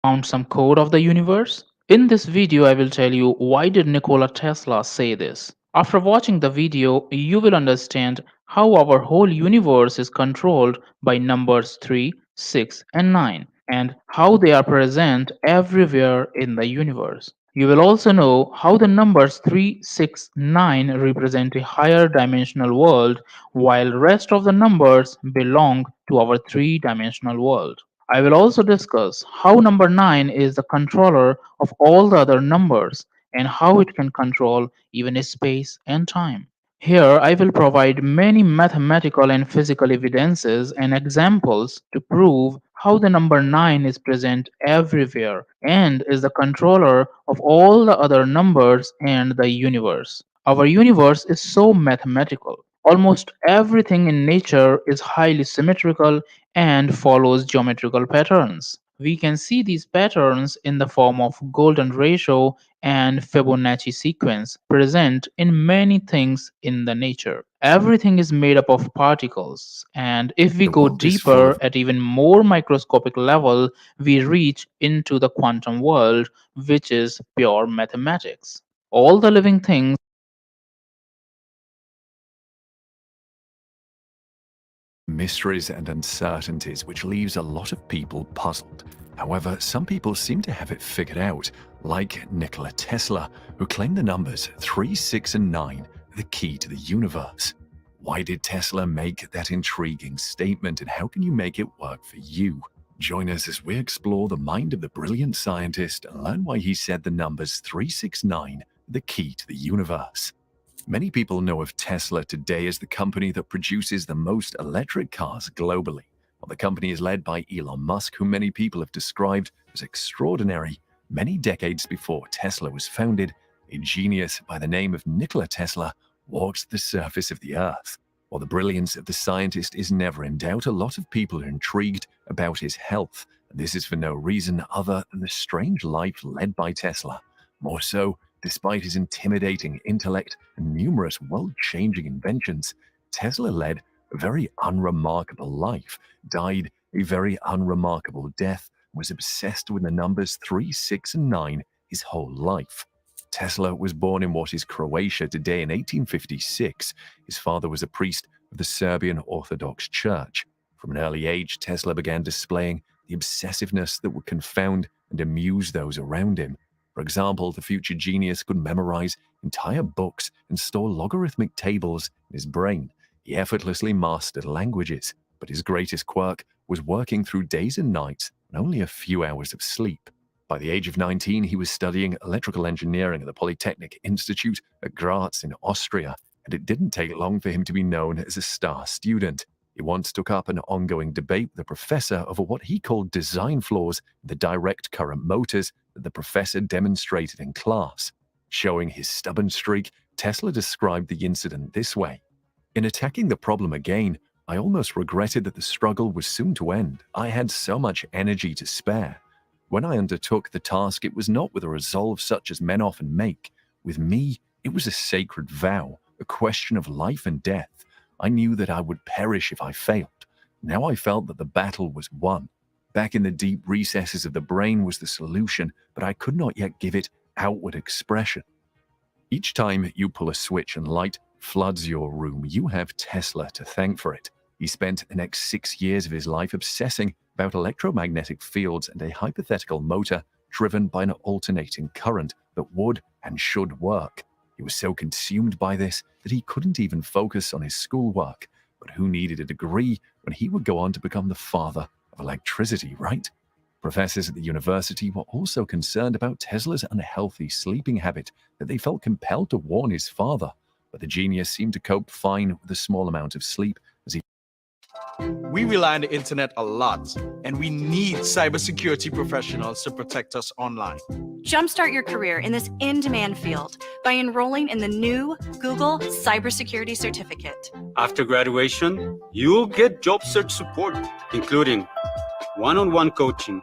Found some code of the universe? In this video, I will tell you why did Nikola Tesla say this. After watching the video, you will understand how our whole universe is controlled by numbers 3, 6, and 9, and how they are present everywhere in the universe. You will also know how the numbers 3, 6, 9 represent a higher dimensional world, while rest of the numbers belong to our three-dimensional world. I will also discuss how number 9 is the controller of all the other numbers and how it can control even space and time. Here, I will provide many mathematical and physical evidences and examples to prove how the number 9 is present everywhere and is the controller of all the other numbers and the universe. Our universe is so mathematical. Almost everything in nature is highly symmetrical and follows geometrical patterns. We can see these patterns in the form of golden ratio and Fibonacci sequence present in many things in the nature. Everything is made up of particles, and if we The go world is full deeper of at even more microscopic level, we reach into the quantum world, which is pure mathematics. All the living things mysteries and uncertainties, which leaves a lot of people puzzled. However, some people seem to have it figured out, like Nikola Tesla, who claimed the numbers 3, 6, and 9 are the key to the universe. Why did Tesla make that intriguing statement, and how can you make it work for you? Join us as we explore the mind of the brilliant scientist and learn why he said the numbers 369 are the key to the universe. Many people know of Tesla today as the company that produces the most electric cars globally. While the company is led by Elon Musk, whom many people have described as extraordinary, many decades before Tesla was founded, a genius by the name of Nikola Tesla walked the surface of the earth. While the brilliance of the scientist is never in doubt, a lot of people are intrigued about his health, and this is for no reason other than the strange life led by Tesla. More so, despite his intimidating intellect and numerous world-changing inventions, Tesla led a very unremarkable life, died a very unremarkable death, was obsessed with the numbers 3, 6, and 9 his whole life. Tesla was born in what is Croatia today in 1856. His father was a priest of the Serbian Orthodox Church. From an early age, Tesla began displaying the obsessiveness that would confound and amuse those around him. For example, the future genius could memorize entire books and store logarithmic tables in his brain. He effortlessly mastered languages, but his greatest quirk was working through days and nights on only a few hours of sleep. By the age of 19, he was studying electrical engineering at the Polytechnic Institute at Graz in Austria, and it didn't take long for him to be known as a star student. He once took up an ongoing debate with a professor over what he called design flaws in the direct current motors that the professor demonstrated in class. Showing his stubborn streak, Tesla described the incident this way. In attacking the problem again, I almost regretted that the struggle was soon to end. I had so much energy to spare. When I undertook the task, it was not with a resolve such as men often make. With me, it was a sacred vow, a question of life and death. I knew that I would perish if I failed. Now I felt that the battle was won. Back in the deep recesses of the brain was the solution, but I could not yet give it outward expression. Each time you pull a switch and light floods your room, you have Tesla to thank for it. He spent the next 6 years of his life obsessing about electromagnetic fields and a hypothetical motor driven by an alternating current that would and should work. He was so consumed by this that he couldn't even focus on his schoolwork. But who needed a degree when he would go on to become the father of electricity, right? Professors at the university were also concerned about Tesla's unhealthy sleeping habit that they felt compelled to warn his father. But the genius seemed to cope fine with a small amount of sleep as he We rely on the internet a lot, and we need cybersecurity professionals to protect us online. Jumpstart your career in this in-demand field by enrolling in the new Google Cybersecurity Certificate. After graduation, you'll get job search support, including one-on-one coaching.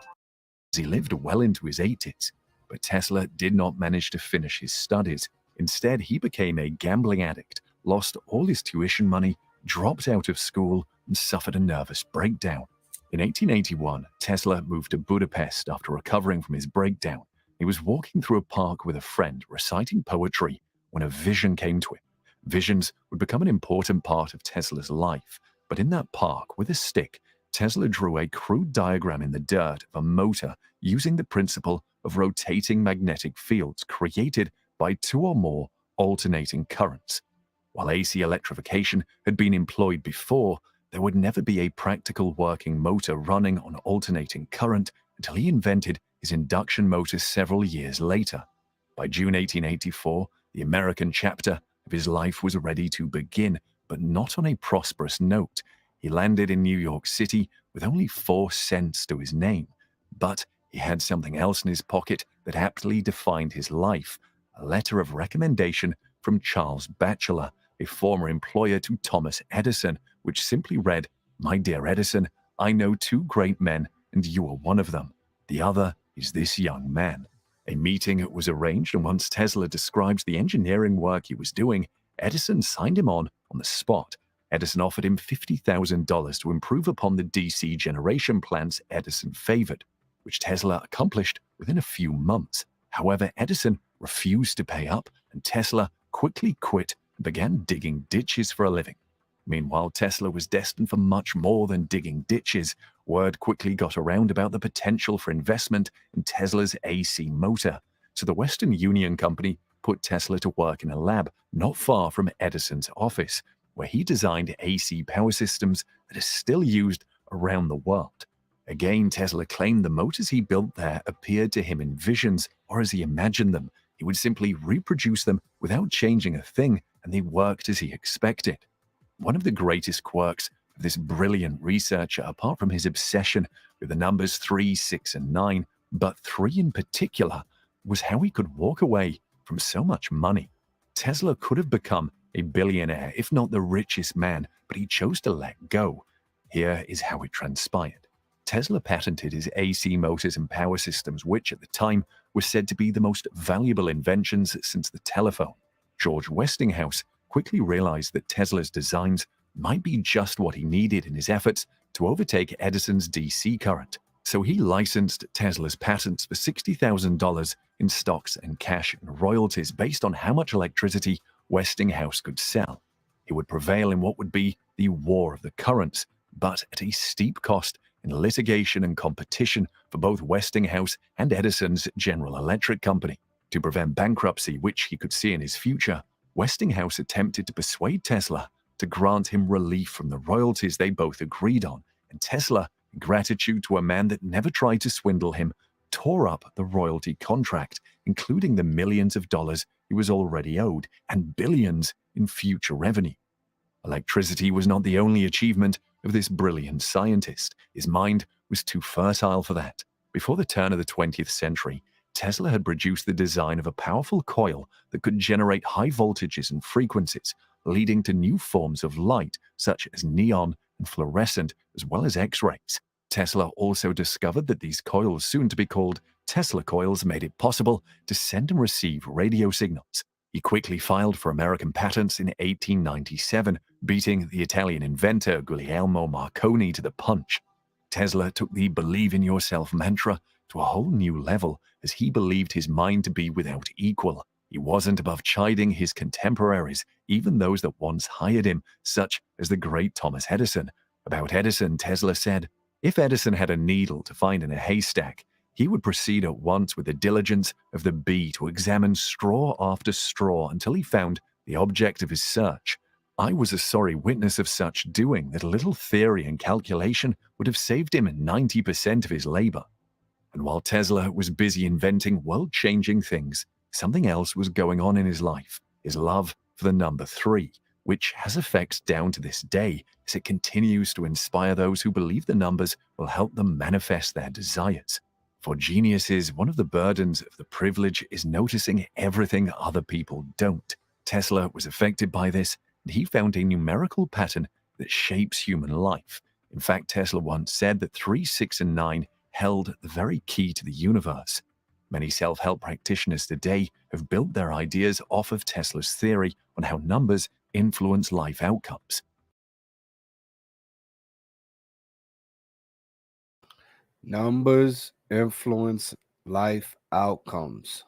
He lived well into his 80s, but Tesla did not manage to finish his studies. Instead, he became a gambling addict, lost all his tuition money, dropped out of school, and suffered a nervous breakdown. In 1881, Tesla moved to Budapest after recovering from his breakdown. He was walking through a park with a friend reciting poetry when a vision came to him. Visions would become an important part of Tesla's life, but in that park, with a stick, Tesla drew a crude diagram in the dirt of a motor using the principle of rotating magnetic fields created by two or more alternating currents. While AC electrification had been employed before, there would never be a practical working motor running on alternating current until he invented his induction motor several years later. By June 1884, the American chapter of his life was ready to begin, but not on a prosperous note. He landed in New York City with only 4 cents to his name, but he had something else in his pocket that aptly defined his life, a letter of recommendation from Charles Batchelor, a former employer to Thomas Edison, which simply read, "My dear Edison, I know 2 great men, and you are one of them. The other is this young man." A meeting was arranged, and once Tesla described the engineering work he was doing, Edison signed him on the spot. Edison offered him $50,000 to improve upon the DC generation plants Edison favored, which Tesla accomplished within a few months. However, Edison refused to pay up, and Tesla quickly quit and began digging ditches for a living. Meanwhile, Tesla was destined for much more than digging ditches. Word quickly got around about the potential for investment in Tesla's AC motor, so the Western Union Company put Tesla to work in a lab not far from Edison's office, where he designed AC power systems that are still used around the world. Again, Tesla claimed the motors he built there appeared to him in visions, or as he imagined them. He would simply reproduce them without changing a thing, and they worked as he expected. One of the greatest quirks of this brilliant researcher, apart from his obsession with the numbers 3, 6, and 9, but 3 in particular, was how he could walk away from so much money. Tesla could have become a billionaire, if not the richest man, but he chose to let go. Here is how it transpired. Tesla patented his AC motors and power systems, which at the time were said to be the most valuable inventions since the telephone. George Westinghouse quickly realized that Tesla's designs might be just what he needed in his efforts to overtake Edison's DC current. So he licensed Tesla's patents for $60,000 in stocks and cash and royalties based on how much electricity Westinghouse could sell. He would prevail in what would be the war of the currents, but at a steep cost in litigation and competition for both Westinghouse and Edison's General Electric Company. To prevent bankruptcy, which he could see in his future, Westinghouse attempted to persuade Tesla to grant him relief from the royalties they both agreed on, and Tesla, in gratitude to a man that never tried to swindle him, tore up the royalty contract, including the millions of dollars he was already owed and billions in future revenue. Electricity was not the only achievement of this brilliant scientist. His mind was too fertile for that. Before the turn of the 20th century, Tesla had produced the design of a powerful coil that could generate high voltages and frequencies, leading to new forms of light, such as neon and fluorescent, as well as X-rays. Tesla also discovered that these coils, soon to be called Tesla coils, made it possible to send and receive radio signals. He quickly filed for American patents in 1897, beating the Italian inventor Guglielmo Marconi to the punch. Tesla took the "believe in yourself" mantra to a whole new level, as he believed his mind to be without equal. He wasn't above chiding his contemporaries, even those that once hired him, such as the great Thomas Edison. About Edison, Tesla said, "If Edison had a needle to find in a haystack, he would proceed at once with the diligence of the bee to examine straw after straw until he found the object of his search. I was a sorry witness of such doing that a little theory and calculation would have saved him 90% of his labor." And while Tesla was busy inventing world-changing things, something else was going on in his life: his love for the number 3. which has effects down to this day as it continues to inspire those who believe the numbers will help them manifest their desires. For geniuses, one of the burdens of the privilege is noticing everything other people don't. Tesla was affected by this, and he found a numerical pattern that shapes human life. In fact, Tesla once said that 3, 6, and 9 held the very key to the universe. Many self-help practitioners today have built their ideas off of Tesla's theory on how numbers influence life outcomes. Numbers influence life outcomes.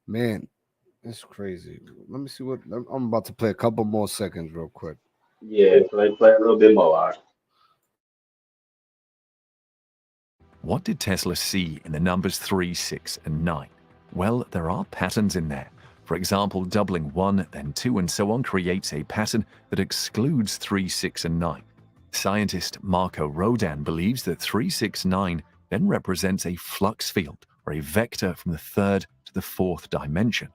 Man, it's crazy. Let me see what I'm about to play a couple more seconds real quick. Yeah, play a little bit more. All right. What did Tesla see in the numbers 3, 6, and 9? Well, there are patterns in there. For example, doubling 1, then 2, and so on creates a pattern that excludes 3, 6, and 9. Scientist Marco Rodin believes that 3, 6, 9 then represents a flux field, or a vector from the third to the fourth dimension.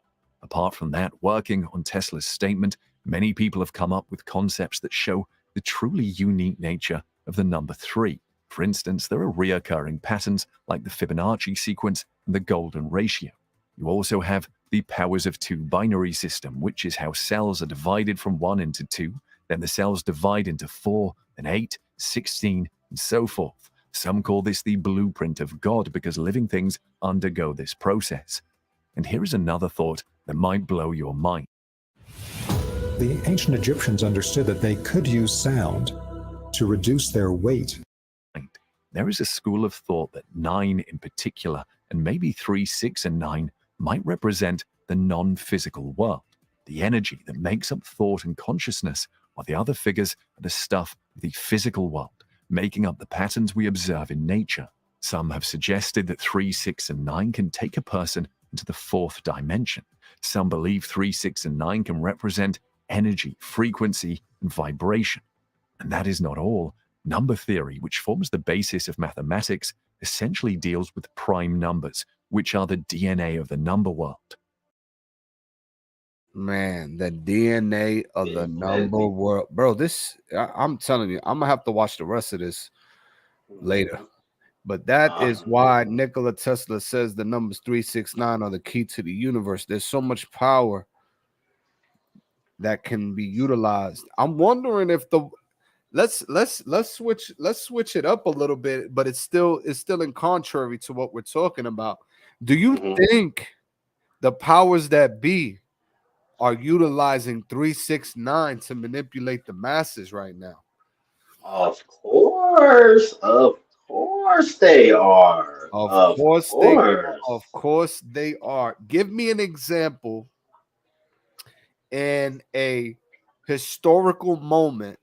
Apart from that, working on Tesla's statement, many people have come up with concepts that show the truly unique nature of the number 3. For instance, there are recurring patterns like the Fibonacci sequence and the golden ratio. You also have the powers of 2 binary system, which is how cells are divided from 1 into 2, then the cells divide into 4, then 8, 16, and so forth. Some call this the blueprint of God because living things undergo this process. And here is another thought that might blow your mind. The ancient Egyptians understood that they could use sound to reduce their weight. There is a school of thought that 9 in particular, and maybe 3, 6, and 9, might represent the non-physical world, the energy that makes up thought and consciousness, while the other figures are the stuff of the physical world, making up the patterns we observe in nature. Some have suggested that 3, 6, and 9 can take a person into the fourth dimension. Some believe 3, 6, and 9 can represent energy, frequency, and vibration. And that is not all. Number theory, which forms the basis of mathematics, essentially deals with prime numbers, which are the DNA of the number world. Man, the DNA of the number world. Bro, I'm telling you, I'm going to have to watch the rest of this later. But that is why Nikola Tesla says the numbers 3, 6, 9 are the key to the universe. There's so much power that can be utilized. I'm wondering if let's switch it up a little bit, but it's still in contrary to what we're talking about. Do you think the powers that be are utilizing 3, 6, 9 to manipulate the masses right now? Of course they are. Of course they are. Give me an example in a historical moment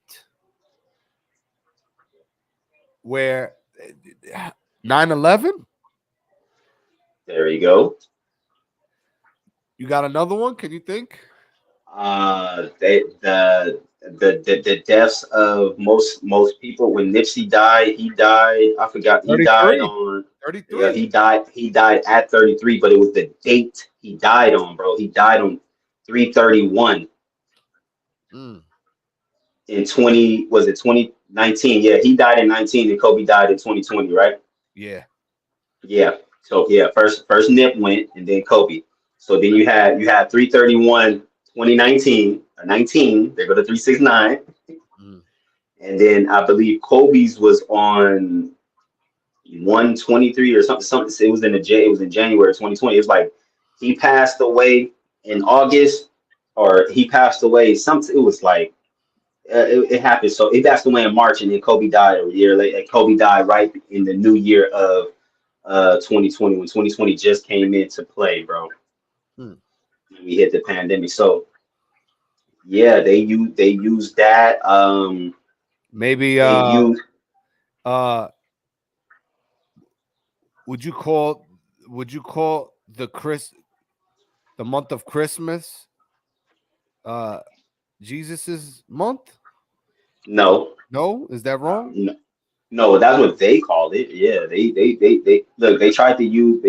where 9/11. There you go. You got another one? Can you think? The deaths of most people. When Nipsey died, he died. I forgot. He 33. died on 33. Yeah, he died at 33, but it was the date he died on, bro. He died on 3/31 in 2019? Yeah, he died in 19 and Kobe died in 2020, right? Yeah. So yeah, first Nip went and then Kobe. So then you had 3/31 2019 or 19. There go to 3/6/9. And then I believe Kobe's was on 1/23 or something. It was in January 2020. It was like he passed away in August, or he passed away something. It was like it happened. So he passed away in March, and then Kobe died a year later. Kobe died right in the new year of 2020, when 2020 just came into play, bro. We hit the pandemic. So yeah, they use that. Maybe would you call the month of Christmas Jesus's month? No, is that wrong? No, that's what they called it. Yeah, they look. They tried to use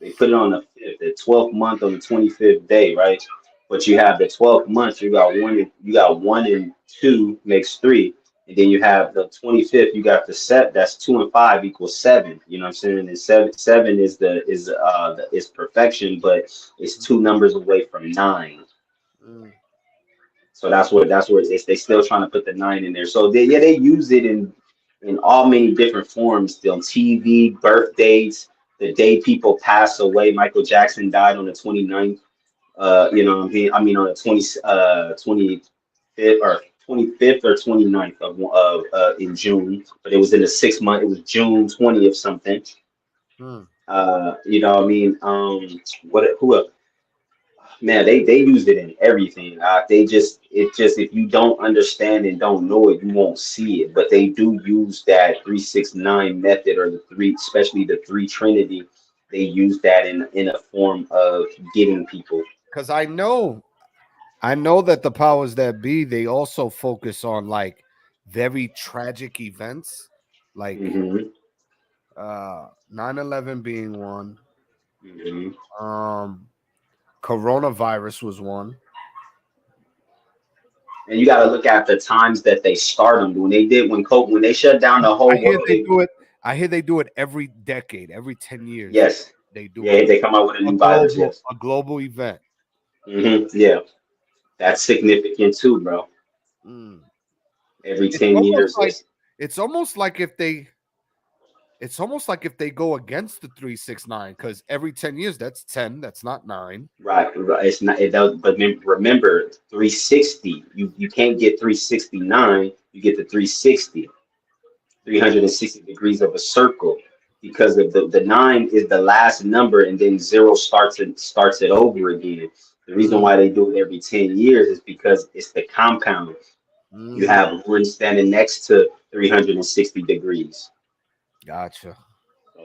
they put it on the 12th month on the 25th day, right? But you have the 12 months, you got one and two makes 3. And then you have the 25th, you got the set, that's 2 and 5 equals 7. You know what I'm saying? And seven is perfection, but it's 2 numbers away from 9. So that's where it's they still trying to put the 9 in there. So they use it in all many different forms. On TV, birthdays, the day people pass away. Michael Jackson died on the 29th. You know what I mean? On the 25th or 25th or 29th of in June, but it was in the 6 month. It was June 20th something. You know what I mean? Who else? Man, they used it in everything. If you don't understand and don't know it, you won't see it. But they do use that 369 method, or the three, especially the 3 Trinity. They use that in a form of getting people. Because I know that the powers that be, they also focus on like very tragic events, like 9/11 being one. Coronavirus was one. And you got to look at the times that they start them. When they shut down the whole world. I hear they do it every decade, every 10 years. Yes, they do. Yeah, they come out with a new virus. Yes. A global event. Yeah, that's significant too, bro. Every 10 years. It's almost like if they go against the 369, because every 10 years, that's 10, that's not 9. Right. It's not. It does. But remember, 360. You can't get 369. You get the 360. 360 degrees of a circle, because of the 9 is the last number, and then 0 starts it over again. The reason why they do it every 10 years is because it's the compound. You have 1 standing next to 360 degrees. Gotcha.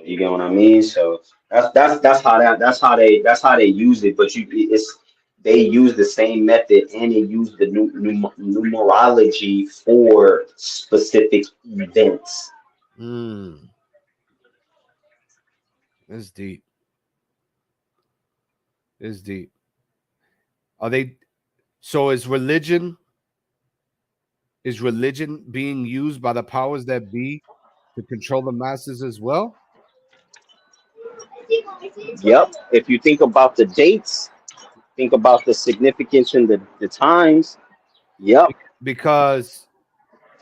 You get what I mean? So that's how they use it. But they use the same method, and they use the numerology for specific events. It's deep. It's deep. Are they? So is religion being used by the powers that be to control the masses as well? Yep. If you think about the dates, think about the significance and the times. Yep. Because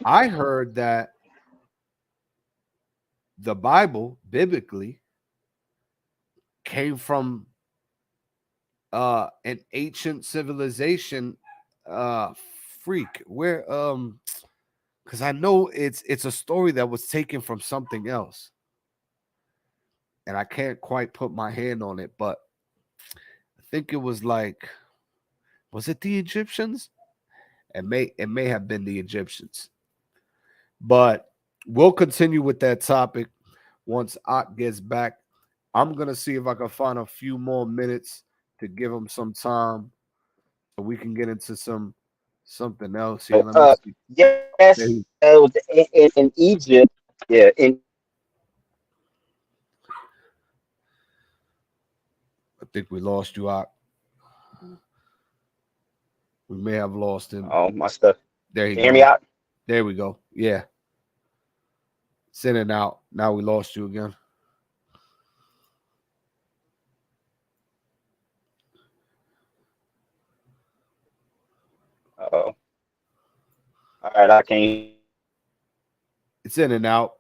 I heard that the Bible, biblically, came from an ancient civilization freak. Where because I know it's a story that was taken from something else, and I can't quite put my hand on it, but I think it was like, was it the Egyptians? It may have been the Egyptians. But we'll continue with that topic once Ott gets back. I'm gonna see if I can find a few more minutes to give him some time so we can get into something else here. Let me see. Yes, in Egypt. Yeah, I think we lost you out. We may have lost him. Oh, my stuff. There you go. Hear me out? There we go. Yeah. It's in and out. Now we lost you again. Uh-oh. All right, I can't. It's in and out.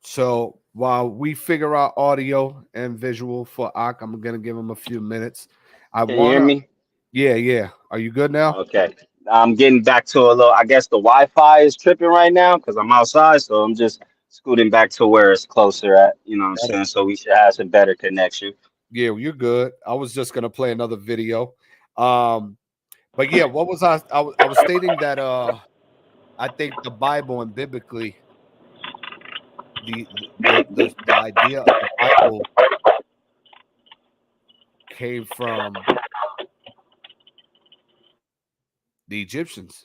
So while we figure out audio and visual for Ak, I'm gonna give him a few minutes. Can you hear me? Yeah. Are you good now? Okay. I'm getting back to a little. I guess the Wi-Fi is tripping right now because I'm outside, so I'm just scooting back to where it's closer at. You know what I'm saying? So we should have some better connection. Yeah, you're good. I was just gonna play another video. But yeah, what was I was stating that I think the Bible and biblically, the idea of the Bible came from the Egyptians.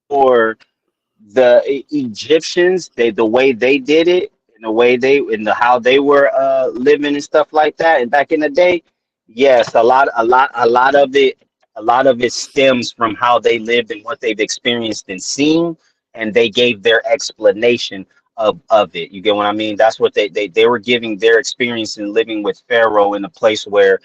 Or the Egyptians, the way they did it, and the way they and the how they were living and stuff like that, and back in the day, yes, a lot of it stems from how they lived and what they've experienced and seen, and they gave their explanation of it. You get what I mean? That's what they were giving their experience in living with Pharaoh in a place where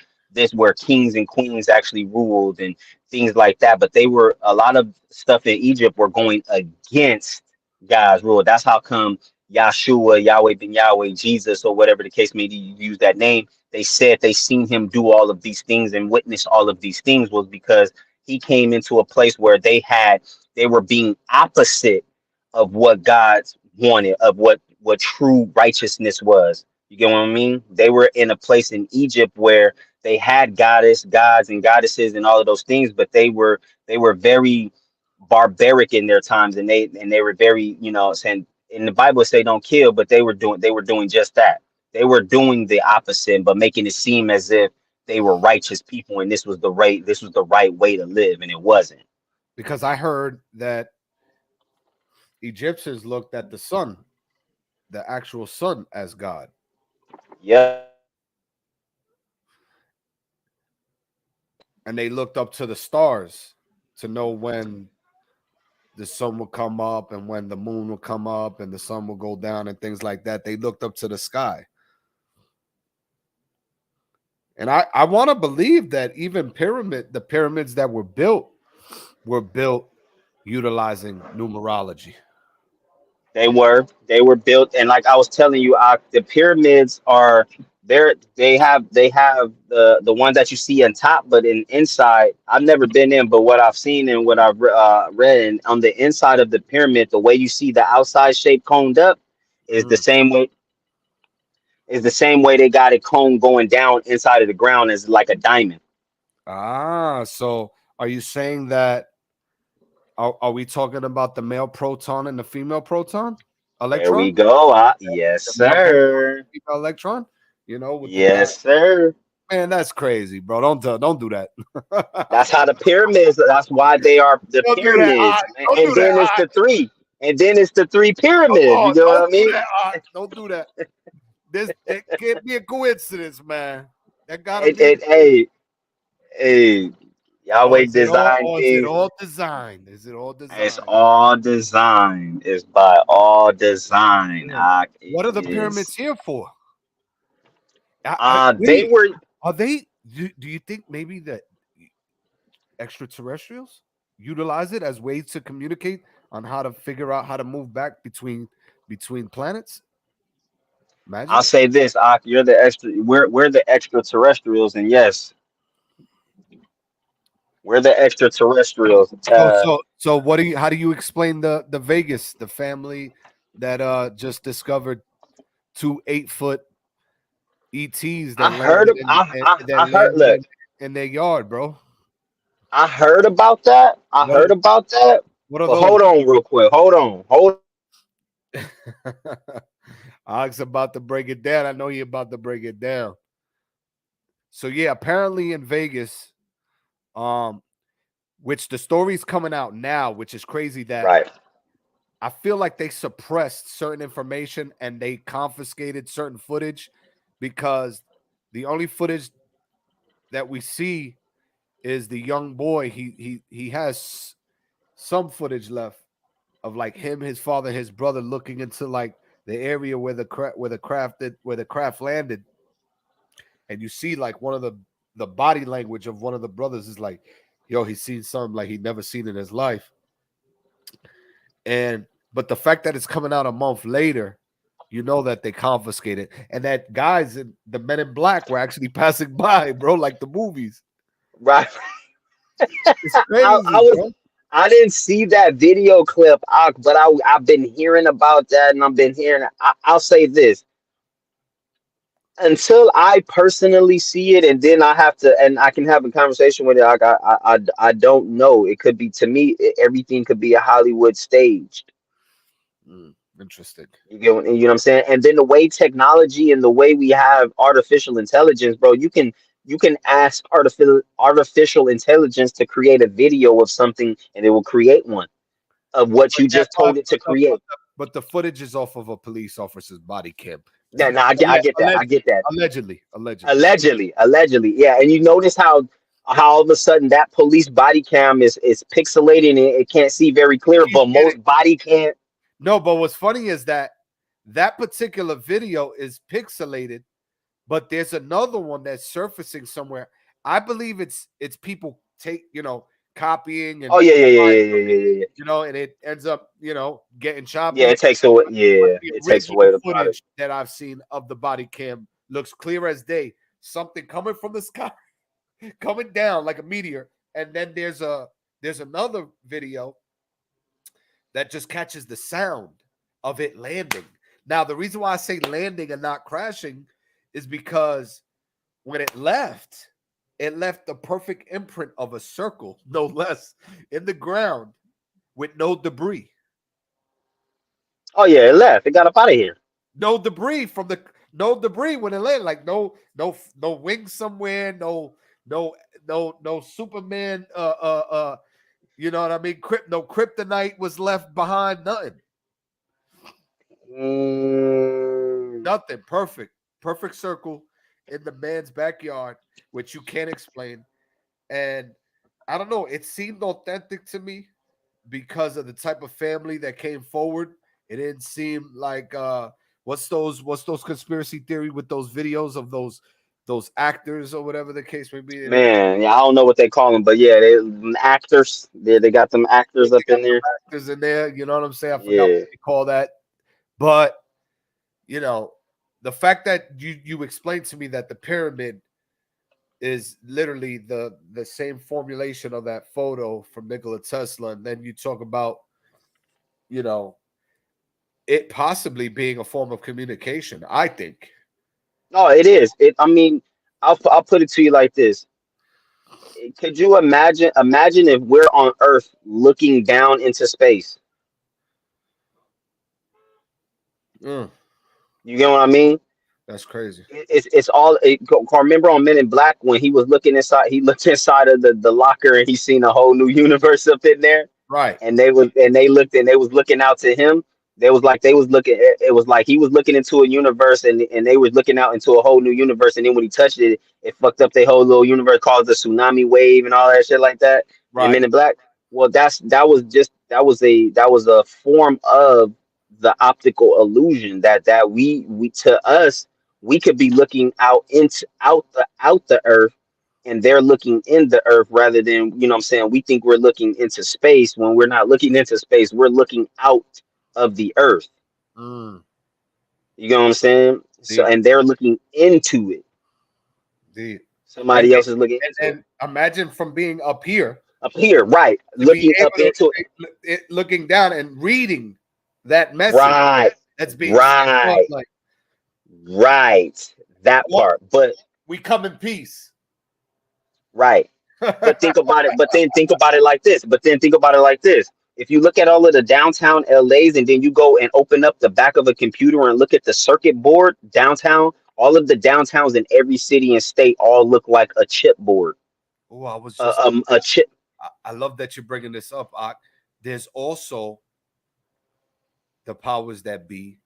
kings and queens actually ruled and things like that. But they were a lot of stuff in Egypt were going against God's rule. That's how come Yahshua, Yahweh ben Yahweh, Jesus, or whatever the case may be, you use that name. They said they seen him do all of these things and witness all of these things was because he came into a place where they were being opposite of what God wanted, of what true righteousness was. You get what I mean? They were in a place in Egypt where they had gods and goddesses and all of those things, but they were very barbaric in their times, and they were very, saying in the Bible say don't kill, but they were doing just that. They were doing the opposite, but making it seem as if they were righteous people and this was the right way to live, and it wasn't. Because I heard that Egyptians looked at the sun, the actual sun, as God. Yeah. And they looked up to the stars to know when the sun would come up and when the moon would come up and the sun would go down and things like that. They looked up to the sky. And I want to believe that even the pyramids that were built utilizing numerology. They were built, and like I was telling you, the pyramids are there. They have the ones that you see on top, but inside, I've never been in, but what I've seen and what I've read, and on the inside of the pyramid, the way you see the outside shape coned up is the same way. Is the same way they got it coned going down inside of the ground as like a diamond. So are you saying that? Are we talking about the male proton and the female proton? There we Electron? go. Yes, sir. Female electron? With Yes, sir. Man, that's crazy, bro. Don't do that. That's how the pyramids. That's why they are the pyramids. And then it's the three. And then it's the three pyramids. You know what I mean? Don't do that. It can't be a coincidence, man. That gotta be. Hey, Yahweh designed things. Is it all designed? Is it all designed? It's all designed. It's by all design. What are the pyramids here for? They were. Are they? Do you think maybe that extraterrestrials utilize it as ways to communicate on how to figure out how to move back between planets? Imagine. I'll say this, you're the extra. We're the extraterrestrials, and yes, we're the extraterrestrials. So how do you explain the Vegas, the family that just discovered 2 8-foot ETs that in their yard, bro? I heard about that. What are but those? Hold on real quick. Hold on. Alex about to break it down. I know you're about to break it down. So yeah, apparently in Vegas, which the story's coming out now, which is crazy that right. I feel like they suppressed certain information and they confiscated certain footage because the only footage that we see is the young boy. He has some footage left of like him, his father, his brother looking into like the area where the craft landed, and you see like one of the body language of one of the brothers is like, yo, he's seen something like he'd never seen in his life. But the fact that it's coming out a month later, you know that they confiscated, and that guys in the Men in Black were actually passing by, bro, like the movies. Right. It's crazy, I didn't see that video clip, but I've been hearing about that, and I've been hearing. I'll say this: until I personally see it, and then I have to, and I can have a conversation with it. Like I don't know. It could be, to me, everything could be a Hollywood staged. Interesting. You know what I'm saying? And then the way technology and the way we have artificial intelligence, bro, you can ask artificial intelligence to create a video of something, and it will create one of what you just told it to create. But the footage is off of a police officer's body cam. Yeah, no, I get that. I get that. Allegedly. Allegedly, yeah. And you notice how all of a sudden that police body cam is pixelated and it can't see very clear, but most body cam. No, but what's funny is that particular video is pixelated, but there's another one that's surfacing somewhere. I believe it's people copying and Yeah. and it ends up getting choppy. Yeah, it takes away. Yeah, it takes away the footage that I've seen of the body cam looks clear as day. Something coming from the sky, coming down like a meteor, and then there's another video that just catches the sound of it landing. Now, the reason why I say landing and not crashing is because when it left the perfect imprint of a circle, no less, in the ground with no debris. Oh yeah, it left. It got up out of here. No debris when it landed. Like no wings somewhere. No Superman. You know what I mean? No kryptonite was left behind. Nothing. Nothing. Perfect circle in the man's backyard, which you can't explain. And I don't know, it seemed authentic to me because of the type of family that came forward. It didn't seem like what's those conspiracy theory with those videos of those actors or whatever the case may be. Man, yeah, I don't know what they call them, but yeah, they actors. They got them actors up in there. Actors in there, you know what I'm saying? I forgot what they call that. But the fact that you explained to me that the pyramid is literally the same formulation of that photo from Nikola Tesla, and then you talk about it possibly being a form of communication. I think. No, it is. I mean, I'll put it to you like this. Could you imagine if we're on Earth looking down into space? You get what I mean? That's crazy. It's all. Remember on Men in Black when he was looking inside? He looked inside of the locker and he seen a whole new universe up in there. Right. And they was looking out to him. It was like he was looking into a universe and they was looking out into a whole new universe. And then when he touched it, it fucked up their whole little universe, caused a tsunami wave and all that shit like that. Right. And Men in Black. Well, that was a form of the optical illusion that we to us, we could be looking out the earth, and they're looking in the earth rather than, you know what I'm saying, we think we're looking into space. When we're not looking into space, we're looking out of the earth. You know what I'm saying? So, and they're looking into it. Somebody else is looking into it. Imagine from being up here, right, looking up into it, looking down and reading that message. Right. That's being right. Right. That part. But we come in peace. Right. But think about it. But then think about it like this. If you look at all of the downtown LAs and then you go and open up the back of a computer and look at the circuit board downtown, all of the downtowns in every city and state all look like a chipboard. Oh, I was just a chip. I love that you're bringing this up, Ak. There's also the powers that be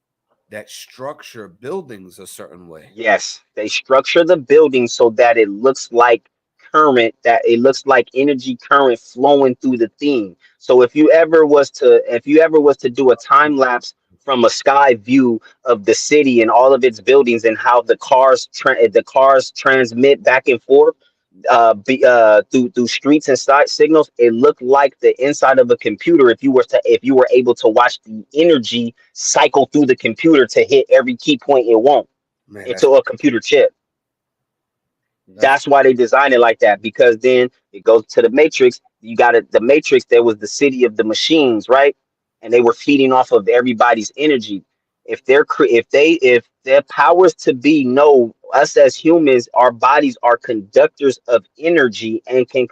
that structure buildings a certain way. Yes, they structure the building so that it looks like current, that it looks like energy current flowing through the thing. So if you ever was to do a time lapse from a sky view of the city and all of its buildings and how the cars transmit back and forth through streets and side signals, it looked like the inside of a computer if you were able to watch the energy cycle through the computer to hit every key point it won't into a computer chip. That's why they designed it like that, because then it goes to the Matrix. You got it. The Matrix, there was the city of the machines, right? And they were feeding off of everybody's energy. If their powers to be know us as humans, our bodies are conductors of energy and can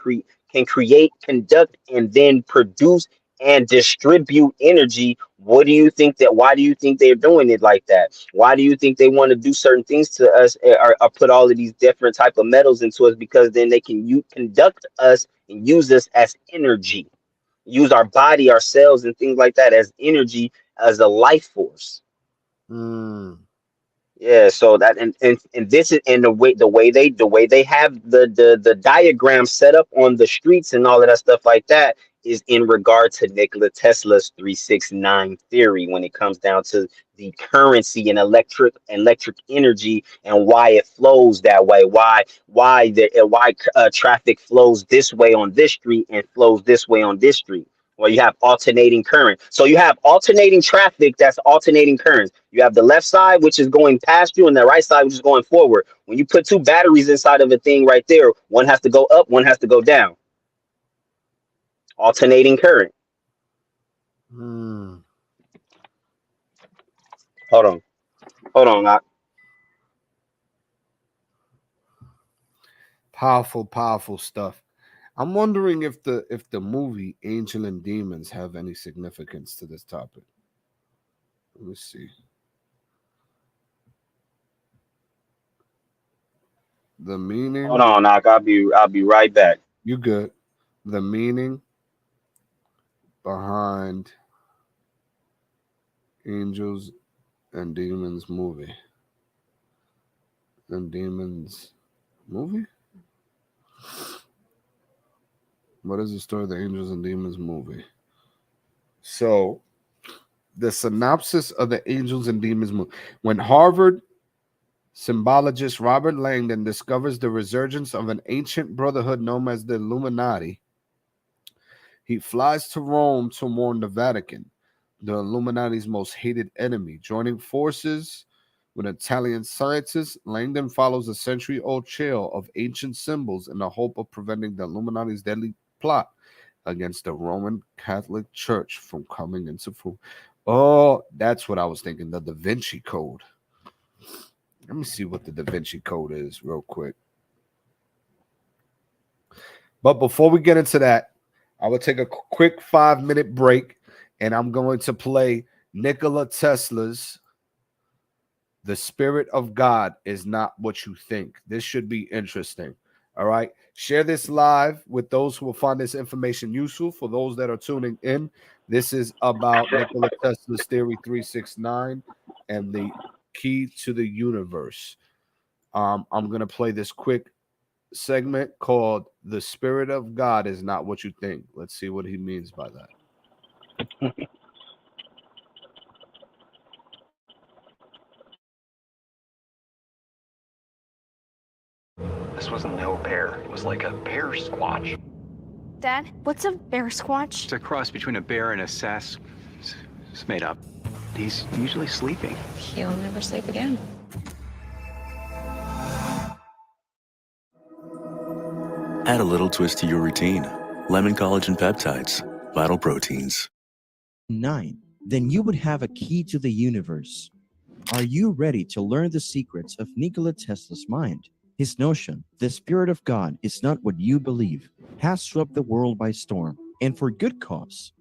create, conduct, and then produce and distribute energy. Why do you think they're doing it like that? Why do you think they want to do certain things to us, or put all of these different type of metals into us? Because then they can conduct us and use us as energy, use our body, our cells, and things like that as energy, as a life force. Mm. Yeah, so that and this is, and the way they have the diagram set up on the streets and all of that stuff like that is in regard to Nikola Tesla's 369 theory when it comes down to the currency and electric energy and why it flows that way, why traffic flows this way on this street and flows this way on this street. Well, you have alternating current. So you have alternating traffic that's alternating currents. You have the left side, which is going past you, and the right side, which is going forward. When you put two batteries inside of a thing right there, one has to go up, one has to go down. Alternating current. Mm. Hold on. Hold on. Powerful stuff. I'm wondering if the movie Angel and Demons have any significance to this topic. Let me see. The meaning. Hold on, Knock. I'll be right back. You good? The meaning behind Angels and Demons movie. And Demons movie? What is the story of the Angels and Demons movie? So, the synopsis of the Angels and Demons movie. When Harvard symbologist Robert Langdon discovers the resurgence of an ancient brotherhood known as the Illuminati, he flies to Rome to warn the Vatican, the Illuminati's most hated enemy. Joining forces with Italian scientists, Langdon follows a century-old trail of ancient symbols in the hope of preventing the Illuminati's deadly plot against the Roman Catholic Church from coming into fruition. Oh, that's what I was thinking, the Da Vinci Code. Let me see what the Da Vinci Code is real quick. But before we get into that, I will take a quick 5-minute break, and I'm going to play Nikola Tesla's "The Spirit of God is Not What You Think." This should be interesting. All right. Share this live with those who will find this information useful. For those that are tuning in, this is about Nikola Tesla's Theory 369 and the key to the universe. I'm going to play this quick segment called "The Spirit of God is Not What You Think." Let's see what he means by that. This wasn't no bear. It was like a bear squatch. Dad, what's a bear squatch? It's a cross between a bear and a It's made up. He's usually sleeping. He'll never sleep again. Add a little twist to your routine. Lemon collagen peptides, vital proteins. 9. Then you would have a key to the universe. Are you ready to learn the secrets of Nikola Tesla's mind? His notion, the Spirit of God is not what you believe, has swept the world by storm, and for good cause.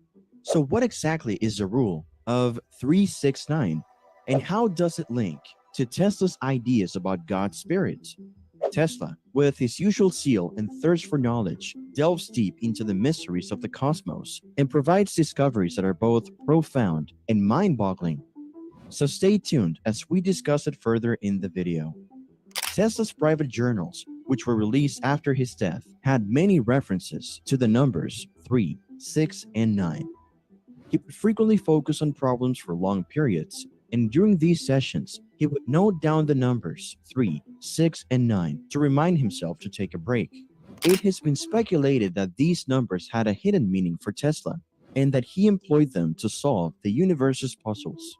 So what exactly is the rule of 369, and how does it link to Tesla's ideas about God's Spirit? Tesla, with his usual zeal and thirst for knowledge, delves deep into the mysteries of the cosmos and provides discoveries that are both profound and mind-boggling. So stay tuned as we discuss it further in the video. Tesla's private journals, which were released after his death, had many references to the numbers 3, 6, and 9. He would frequently focus on problems for long periods, and during these sessions, he would note down the numbers 3, 6, and 9 to remind himself to take a break. It has been speculated that these numbers had a hidden meaning for Tesla, and that he employed them to solve the universe's puzzles.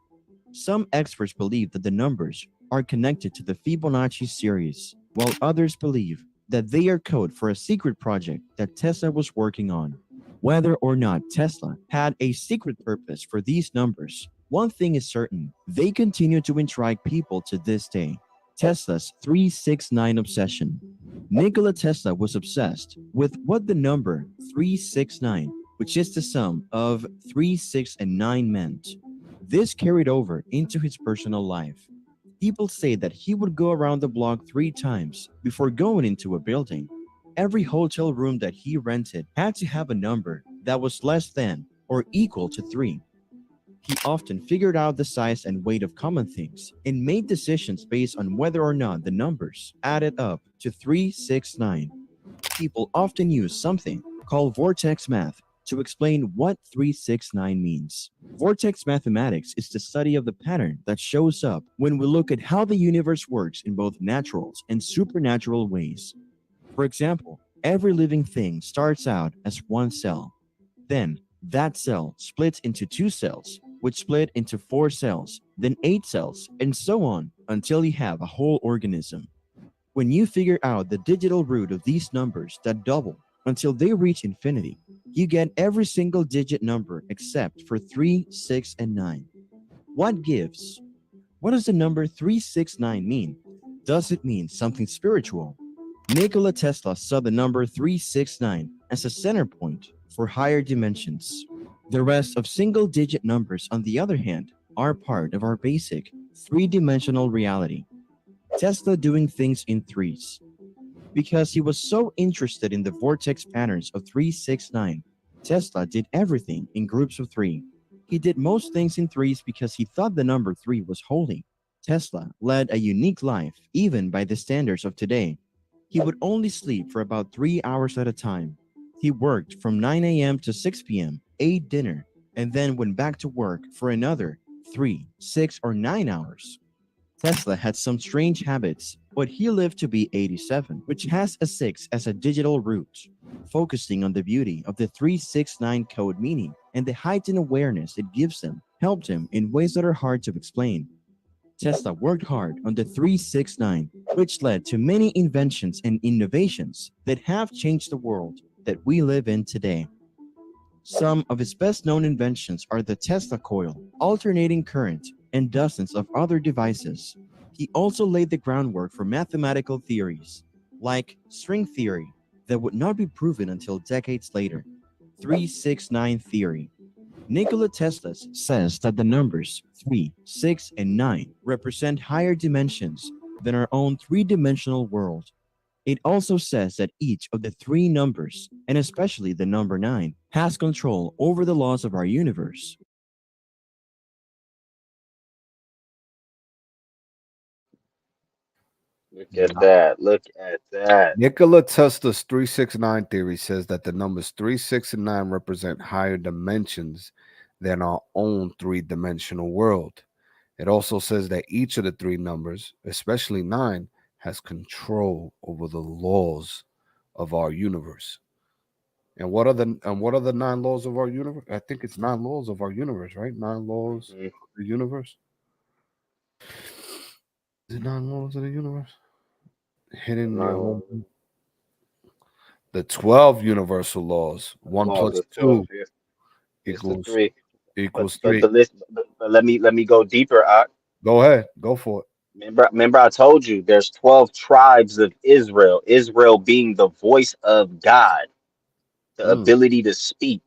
Some experts believe that the numbers are connected to the Fibonacci series, while others believe that they are code for a secret project that Tesla was working on. Whether or not Tesla had a secret purpose for these numbers One thing is certain, they continue to intrigue people to this day. Tesla's 369 obsession. Nikola Tesla was obsessed with what the number 369, which is the sum of 3, 6, and 9 meant. This carried over into his personal life. People say that he would go around the block 3 times before going into a building. Every hotel room that he rented had to have a number that was less than or equal to 3. He often figured out the size and weight of common things and made decisions based on whether or not the numbers added up to 369. People often use something called vortex math to explain what 369 means. Vortex mathematics is the study of the pattern that shows up when we look at how the universe works in both natural and supernatural ways. For example, every living thing starts out as one cell. Then, that cell splits into 2 cells, which split into 4 cells, then 8 cells, and so on until you have a whole organism. When you figure out the digital root of these numbers that double until they reach infinity, you get every single digit number except for 3, 6, and 9. What gives? What does the number 369 mean? Does it mean something spiritual? Nikola Tesla saw the number 369 as a center point for higher dimensions. The rest of single-digit numbers, on the other hand, are part of our basic three-dimensional reality. Tesla doing things in threes. Because he was so interested in the vortex patterns of 369, Tesla did everything in groups of 3. He did most things in threes because he thought the number 3 was holy. Tesla led a unique life, even by the standards of today. He would only sleep for about 3 hours at a time. He worked from 9 a.m. to 6 p.m., ate dinner, and then went back to work for another 3, 6, or 9 hours. Tesla had some strange habits, but he lived to be 87, which has a 6 as a digital root. Focusing on the beauty of the 369 code meaning and the heightened awareness it gives him helped him in ways that are hard to explain. Tesla worked hard on the 369, which led to many inventions and innovations that have changed the world that we live in today. Some of his best-known inventions are the Tesla coil, alternating current, and dozens of other devices. He also laid the groundwork for mathematical theories, like string theory, that would not be proven until decades later. 369 theory. Nikola Tesla says that the numbers 3, 6, and 9 represent higher dimensions than our own three-dimensional world. It also says that each of the 3 numbers, and especially the number 9, has control over the laws of our universe. Look at that. Look at that. Nikola Tesla's 369 theory says that the numbers 3, 6, and 9 represent higher dimensions than our own three-dimensional world. It also says that each of the 3 numbers, especially 9, has control over the laws of our universe. And what are the 9 laws of our universe? I think it's 9 laws of our universe, right? 9 laws of the universe. Is it 9 laws of the universe? Hidden the 12 universal laws. 1 plus 2 equals 3. Equals but 3. But let me go deeper. Go ahead. Go for it. Remember, I told you there's 12 tribes of Israel. Israel being the voice of God, the ability to speak.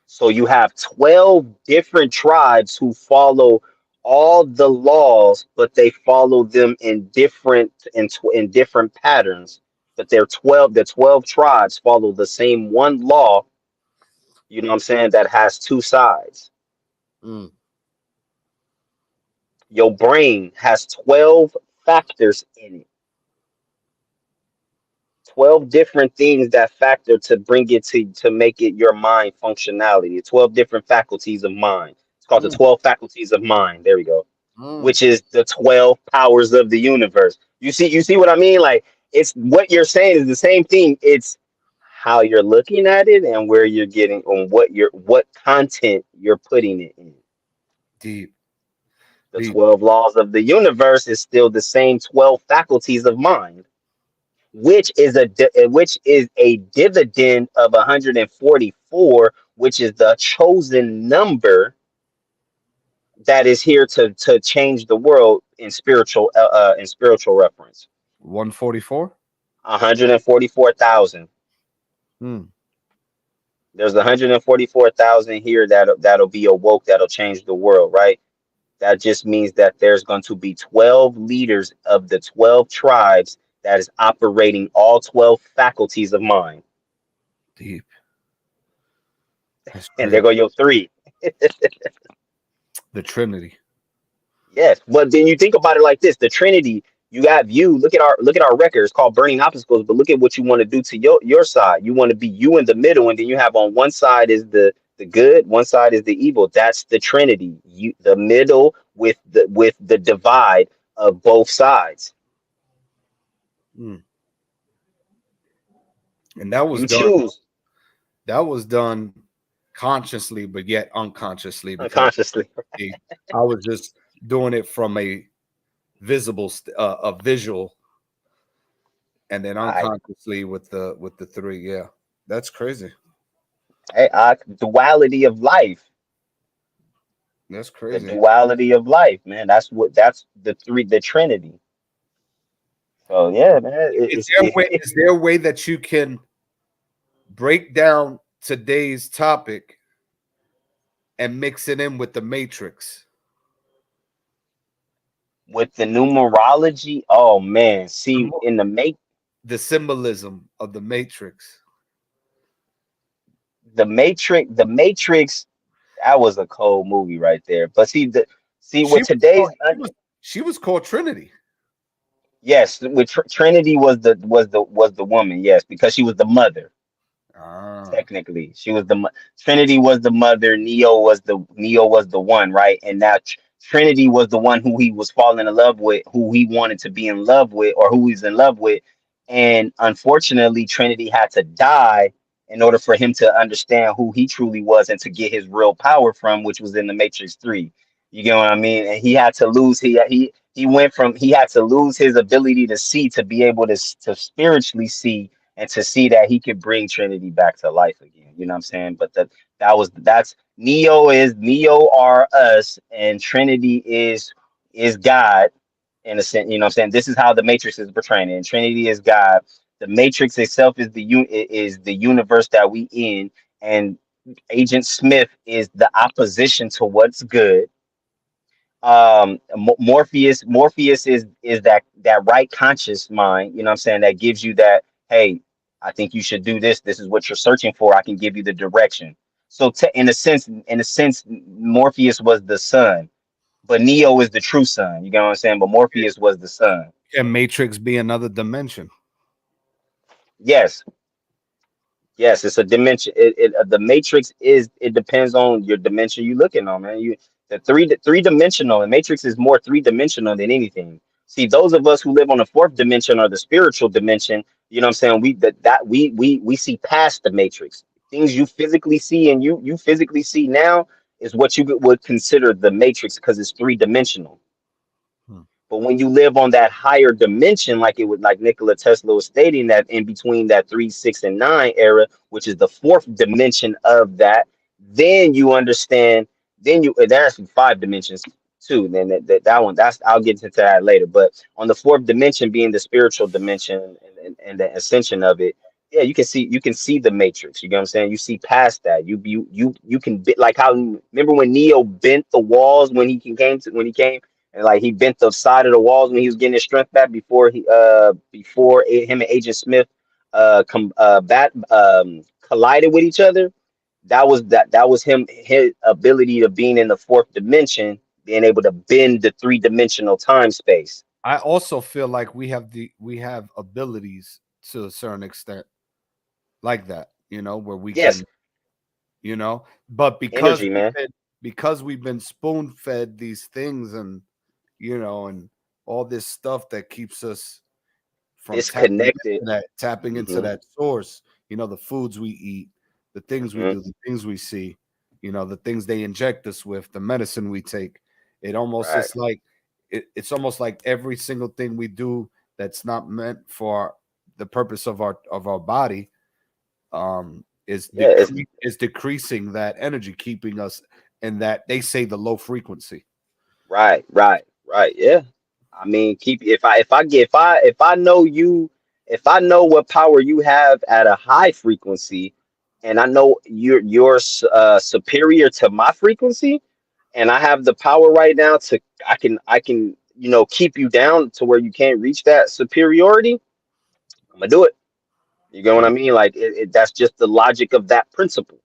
So you have 12 different tribes who follow all the laws, but they follow them in different patterns. But they're 12. The 12 tribes follow the same one law. You know what I'm saying? That has 2 sides. Your brain has 12 factors in it. 12 different things that factor to bring it to make it your mind functionality. 12 different faculties of mind. It's called the 12 faculties of mind. There we go. Which is the 12 powers of the universe. You see what I mean? Like, it's what you're saying is the same thing. It's how you're looking at it and where you're getting on what content you're putting it in. Deep. The 12 laws of the universe is still the same 12 faculties of mind, which is a dividend of 144, which is the chosen number that is here to change the world in spiritual reference. 144. 144,000. There's 144,000 here that'll be awoke, that'll change the world, right? That just means that there's going to be 12 leaders of the 12 tribes that is operating all 12 faculties of mind. Deep. And there go your 3. The Trinity. Yes, but then you think about it like this: the Trinity. You have you. Look at our record. It's called burning obstacles. But look at what you want to do to your side. You want to be you in the middle, and then you have on one side is the good, one side is the evil. That's the Trinity. You the middle with the divide of both sides. And that was You done. choose. That was done consciously, but yet unconsciously. Unconsciously. I was just doing it from a visual, and then unconsciously with the 3. Yeah, that's crazy. Hey, duality of life. That's crazy. The duality of life, man. That's the Trinity. So yeah, man. Is there a way that you can break down today's topic and mix it in with the Matrix? With the numerology, oh man, see in the symbolism of the Matrix. The Matrix, that was a cold movie right there. But with today's she was called Trinity. Yes, with Trinity was the woman, yes, because she was the mother. Technically, she was Trinity was the mother. Neo was the one, right? And now Trinity was the one who he was falling in love with, who he wanted to be in love with, or who he's in love with. And unfortunately, Trinity had to die in order for him to understand who he truly was and to get his real power from, which was in the Matrix 3. You get what I mean? And he had to lose. He had to lose his ability to see, to be able to spiritually see, and to see that he could bring Trinity back to life again. You know what I'm saying? But that's Neo are us, and Trinity is God in a sense. You know what I'm saying? This is how the Matrix is portraying it. And Trinity is God. The Matrix itself is the universe that we in, and Agent Smith is the opposition to what's good. Morpheus is that right conscious mind, you know what I'm saying, that gives you that, hey, I think you should do this. This is what you're searching for. I can give you the direction. So in a sense, Morpheus was the son, but Neo is the true son. You get what I'm saying? But Morpheus was the son. Can Matrix be another dimension? Yes. Yes, it's a dimension. The Matrix it depends on your dimension you're looking on, man. The three-dimensional, and Matrix is more three-dimensional than anything. See, those of us who live on the fourth dimension or the spiritual dimension, you know what I'm saying? We see past the Matrix. Things you physically see and you physically see now is what you would consider the Matrix, because it's three-dimensional. But when you live on that higher dimension, like Nikola Tesla was stating, that in between that 3, 6, and 9 era, which is the fourth dimension of that, then you understand. There's actually 5 dimensions too. Then that one, I'll get into that later. But on the fourth dimension, being the spiritual dimension and the ascension of it, yeah, you can see the Matrix. You know what I'm saying? You see past that. You can like how, remember when Neo bent the walls when he came. And like he bent the side of the walls when he was getting his strength back before him and Agent Smith collided with each other. That was his ability of being in the fourth dimension, being able to bend the three-dimensional time space. I also feel like we have abilities to a certain extent like that, you know, where we can, you know, but because we've been spoon-fed these things, and you know, and all this stuff that keeps us from disconnected, tapping into that source, you know, the foods we eat, the things we do, the things we see, you know, the things they inject us with, the medicine we take. It almost is like it's almost like every single thing we do that's not meant for the purpose of our body is decreasing that energy, keeping us in that, they say, the low frequency. Right, right, right. Yeah. I mean, keep if I know you, if I know what power you have at a high frequency, and I know you're superior to my frequency, and I have the power right now to I can keep you down to where you can't reach that superiority. I'm gonna do it. You get what I mean? Like that's just the logic of that principle.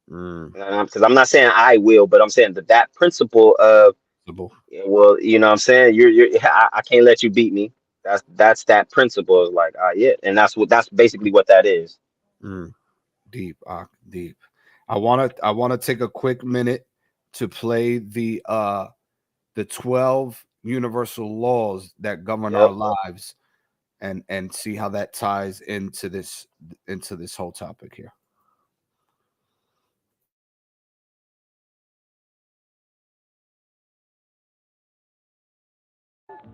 Because I'm not saying I will, but I'm saying that principle of yeah, well, you know what I'm saying? I can't let you beat me. That's that principle is like, yeah, and that's basically what that is. Deep, deep. I wanna take a quick minute to play the 12 universal laws that govern our lives and see how that ties into this whole topic here.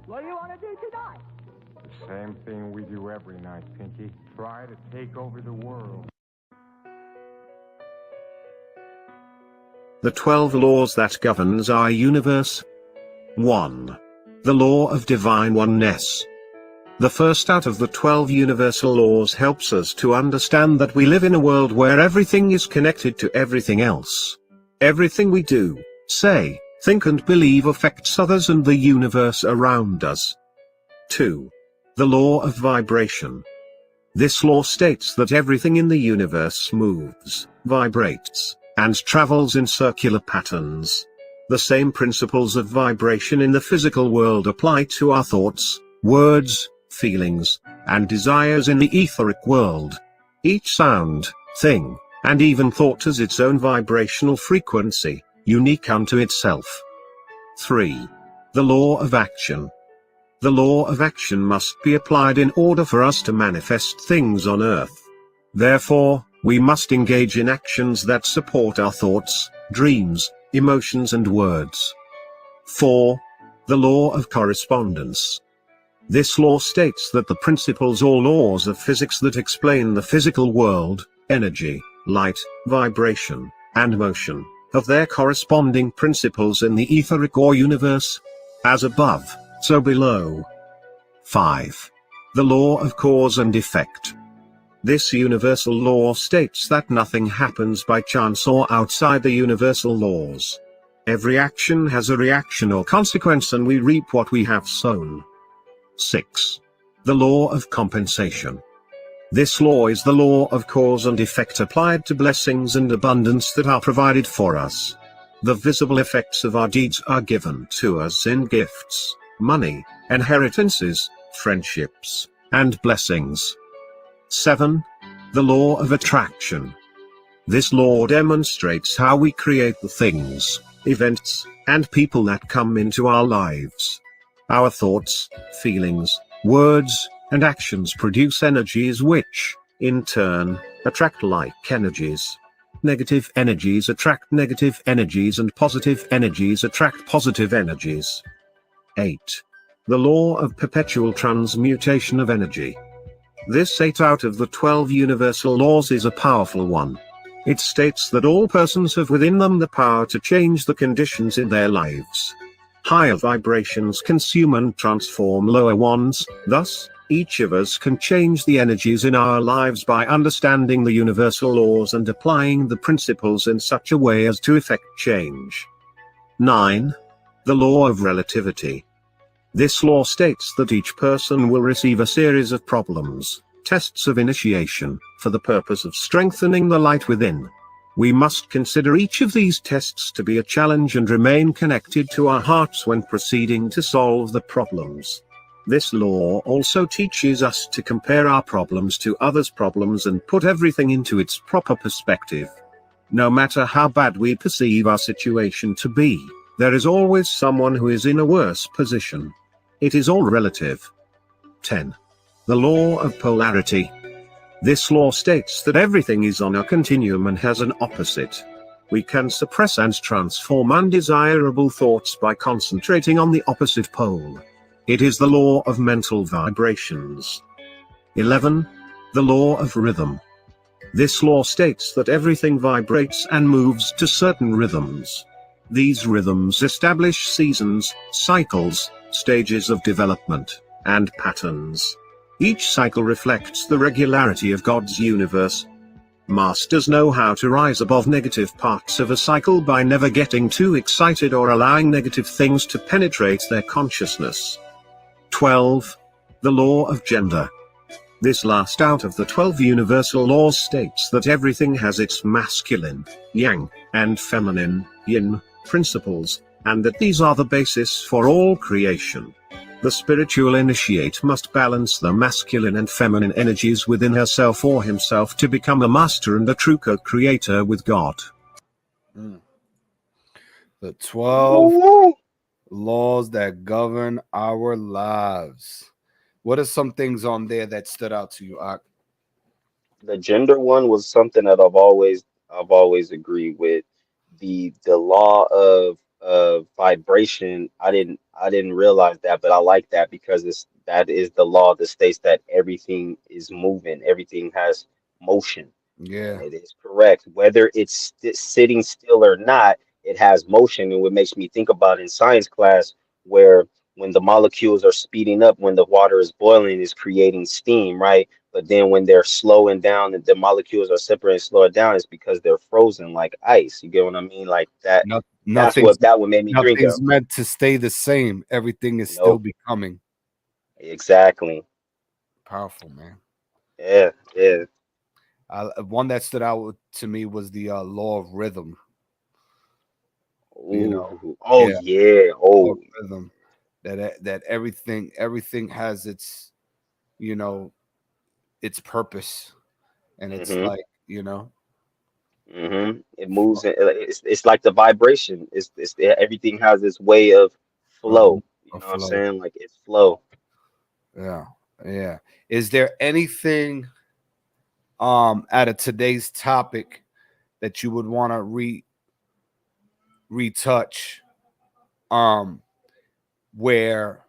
What do you want to do tonight? The same thing we do every night, Pinky. Try to take over the world. The 12 laws that governs our universe. 1. The law of divine oneness. The first out of the 12 universal laws helps us to understand that we live in a world where everything is connected to everything else. Everything we do, say, think and believe affects others and the universe around us. 2. The law of vibration. This law states that everything in the universe moves, vibrates, and travels in circular patterns. The same principles of vibration in the physical world apply to our thoughts, words, feelings, and desires in the etheric world. Each sound, thing, and even thought has its own vibrational frequency, unique unto itself. 3. The law of action. The law of action must be applied in order for us to manifest things on earth. Therefore, we must engage in actions that support our thoughts, dreams, emotions and words. 4. The law of correspondence. This law states that the principles or laws of physics that explain the physical world, energy, light, vibration, and motion, have their corresponding principles in the etheric or universe. As above, so below. 5. The law of cause and effect. This universal law states that nothing happens by chance or outside the universal laws. Every action has a reaction or consequence and we reap what we have sown. 6. The law of compensation. This law is the law of cause and effect applied to blessings and abundance that are provided for us. The visible effects of our deeds are given to us in gifts, money, inheritances, friendships, and blessings. 7. The law of attraction. This law demonstrates how we create the things, events, and people that come into our lives. Our thoughts, feelings, words, and actions produce energies which, in turn, attract like energies. Negative energies attract negative energies and positive energies attract positive energies. 8. The law of perpetual transmutation of energy. This 8 out of the 12 universal laws is a powerful one. It states that all persons have within them the power to change the conditions in their lives. Higher vibrations consume and transform lower ones, thus, each of us can change the energies in our lives by understanding the universal laws and applying the principles in such a way as to effect change. 9. The law of relativity. This law states that each person will receive a series of problems, tests of initiation, for the purpose of strengthening the light within. We must consider each of these tests to be a challenge and remain connected to our hearts when proceeding to solve the problems. This law also teaches us to compare our problems to others' problems and put everything into its proper perspective. No matter how bad we perceive our situation to be, there is always someone who is in a worse position. It is all relative. 10. The law of polarity. This law states that everything is on a continuum and has an opposite. We can suppress and transform undesirable thoughts by concentrating on the opposite pole. It is the law of mental vibrations. 11. The law of rhythm. This law states that everything vibrates and moves to certain rhythms. These rhythms establish seasons, cycles, stages of development, and patterns. Each cycle reflects the regularity of God's universe. Masters know how to rise above negative parts of a cycle by never getting too excited or allowing negative things to penetrate their consciousness. 12. The law of gender. This last out of the 12 universal laws states that everything has its masculine, yang, and feminine, yin, principles, and that these are the basis for all creation. The spiritual initiate must balance the masculine and feminine energies within herself or himself to become a master and a true co-creator with God. The 12 laws that govern our lives. What are some things on there that stood out to you, Ak? The gender one was something that I've always agreed with. The law of vibration, I didn't realize that, but I like that because that is the law that states that everything is moving, everything has motion. Yeah. And it is correct. Whether it's sitting still or not, it has motion. And what makes me think about in science class, where when the molecules are speeding up, when the water is boiling, is creating steam, right? But then when they're slowing down and the molecules are separating, slowing down, it's because they're frozen like ice. You get what I mean? Like that. Nothing's That what made me think of. meant to stay the same. Everything is still Nope. becoming. Exactly. Powerful, man. Yeah. Yeah. One that stood out to me was the law of rhythm. You know, Ooh. Oh yeah. law of Oh. rhythm. That everything has its, you know, its purpose, and it's Mm-hmm. like, you know, Mm-hmm. It moves. It's like the vibration. Everything has its way of flow. You a know what I'm flow. saying? Like it's flow. Yeah, yeah. Is there anything out of today's topic that you would want to retouch, where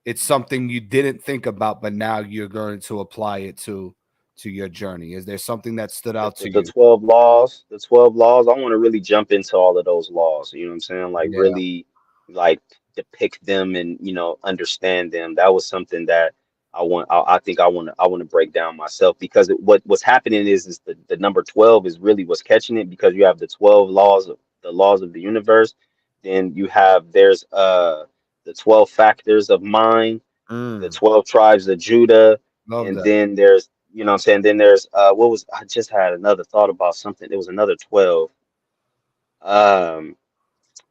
it's something you didn't think about, but now you're going to apply it to your journey? Is there something that stood out to The you? 12 laws, the 12 laws, I want to really jump into all of those laws. You know what I'm saying? Like Yeah. really like depict them and, understand them. That was something that I think I want to break down myself because what's happening is the number 12 is really what's catching it because you have the 12 laws of the universe. Then there's the 12 factors of mind, the 12 tribes of Judah, Love and that. then there's, what I'm saying, then there's I just had another thought about something. There was another 12. Um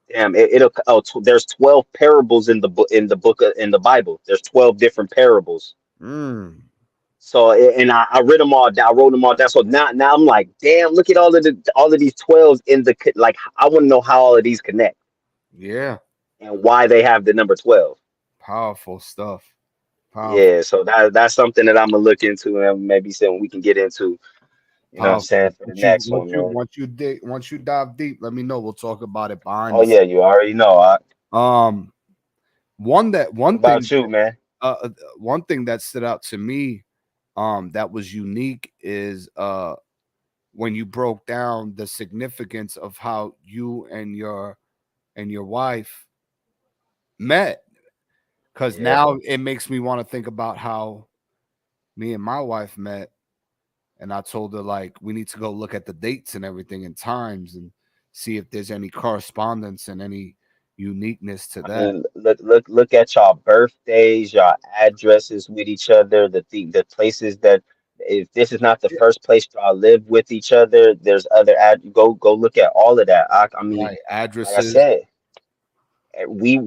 Damn, there's 12 parables in the book in the Bible. There's 12 different parables. So and I read them all down, I wrote them all down. So now I'm like, damn, look at all of these 12s in the like I want to know how all of these connect Yeah. and why they have the number 12. Powerful stuff. Yeah, so that's something that I'm gonna look into and maybe something we can get into. You know what I'm Powerful. saying, for the next one, man. Once you dive deep, let me know. We'll talk about it behind Oh the yeah, you already know. One What about you, man? one thing that stood out to me, that was unique is when you broke down the significance of how you and your wife met, because Yeah. now it makes me want to think about how me and my wife met. And I told her, like, we need to go look at the dates and everything and times and see if there's any correspondence and any uniqueness to I that. mean, look at y'all birthdays, y'all addresses with each other, the places that if this is not the first place y'all live with each other, there's other go look at all of that. I mean, Right. like I Addresses. said, we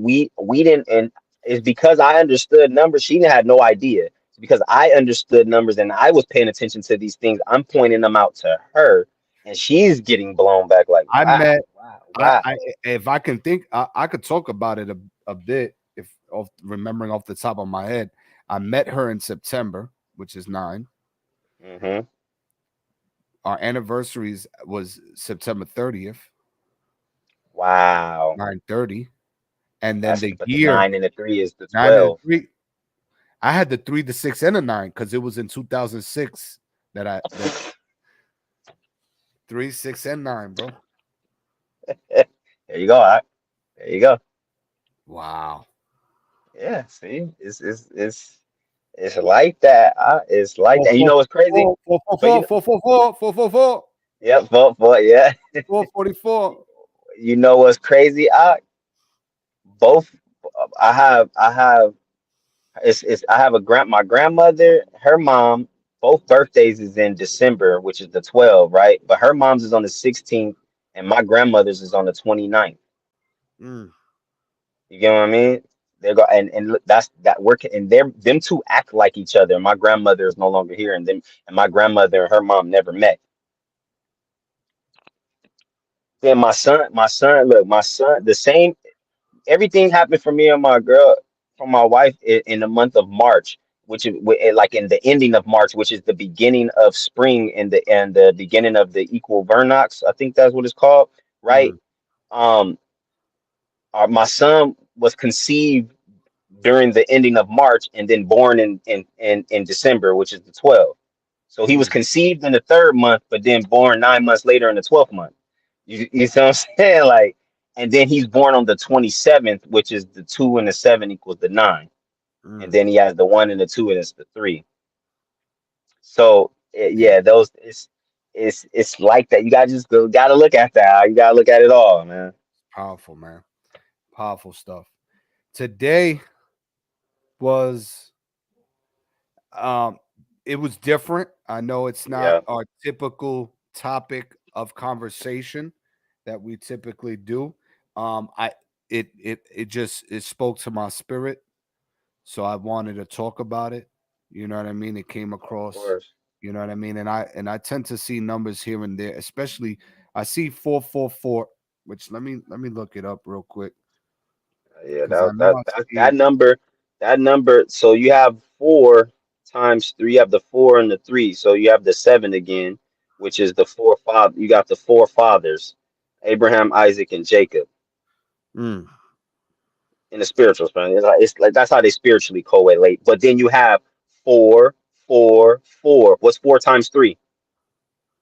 didn't, and it's because I understood numbers. She had no idea. It's because I understood numbers and I was paying attention to these things. I'm pointing them out to her, and she's getting blown back like, I met, wow. if I can think, I could talk about it a bit if remembering off the top of my head. I met her in September, which is 9. Mm-hmm. Our anniversaries was September 30th. Wow. 9/30. And then the But the year 9 and the 3 is the 9 and 12. 3. I had the 3, the 6, and the 9 because it was in 2006 that 3, 6, and 9, bro. There you go. There you go. Wow. Yeah. See, it's like that. It's like that. You know what's crazy? But you know, 444. yeah, but yeah. 444. You know what's crazy? Both. I have. It's I have my grandmother, her mom, both birthdays is in December, which is the 12th, right? But her mom's is on the 16th and my grandmother's is on the 29th. Mm. You get what I mean? They go and look, that's that work and them two act like each other. My grandmother is no longer here and my grandmother and her mom never met. Then look, my son, the same everything happened for me and my girl, for my wife in the month of March, which is like in the ending of March, which is the beginning of spring and the beginning of the equal vernocx. I think that's what it's called, right? Um, my son was conceived during the ending of March and then born in December, which is the 12th. So he was conceived in the 3rd month, but then born 9 months later in the 12th month. You see what I'm saying? Like, and then he's born on the 27th, which is the 2 and the 7 equals the 9. And then he has the 1 and the 2, and it's the 3. So yeah, those it's like that. You gotta look at that. You gotta look at it all, man. Powerful, man. Powerful stuff. Today was it was different. I know it's not our typical topic of conversation that we typically do. It spoke to my spirit, so I wanted to talk about it. You know what I mean? It came across. You know what I mean? And I tend to see numbers here and there, especially I see 444, which let me look it up real quick. Yeah, I know that number. So you have 4 times 3. You have the 4 and the 3. So you have the 7 again, which is the 4 father. You got the 4 fathers, Abraham, Isaac, and Jacob. In the spiritual span, it's like that's how they spiritually correlate. But then you have 4, 4, 4. What's 4 times 3?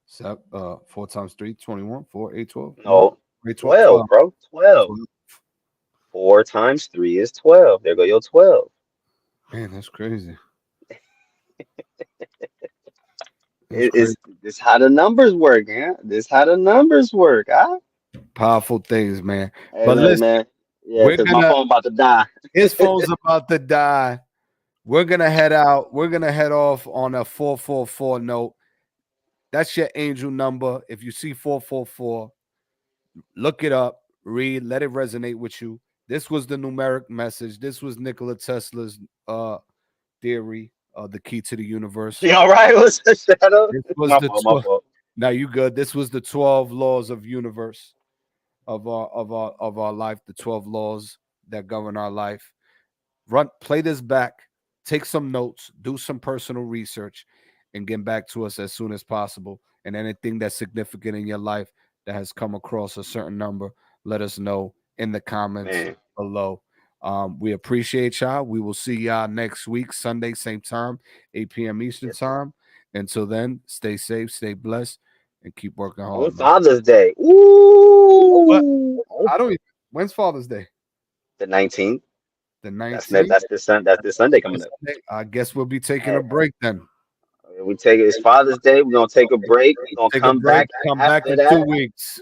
4 times 3, 21. 4, 8, 12. No, 12, bro. 12. 4 times 3 is 12. There go your 12. Man, that's crazy. This how the numbers work, man. This how the numbers work, huh? Powerful things, man. Hey, But look, listen, man. Yeah, because my phone about to die. His phone's about to die. We're gonna head out. We're gonna head off on a 444 note. That's your angel number. If you see 444, look it up, read, let it resonate with you. This was the numeric message. This was Nikola Tesla's theory, the key to the universe. You all right? What's the shadow? This was My fault. Now you good. This was the 12 laws of universe of our life, the 12 laws that govern our life. Play this back, take some notes, do some personal research, and get back to us as soon as possible. And anything that's significant in your life that has come across a certain number, let us know in the comments below. We appreciate y'all. We will see y'all next week, Sunday, same time, 8 p.m. Eastern time. Until then, stay safe, stay blessed, and keep working hard. On Father's Day. Ooh. When's Father's Day? The 19th. The 19th. That's this Sunday coming up. I guess we'll be taking a break then. It's Father's Day. We're gonna take a break. We're gonna come back. Come back in 2 weeks.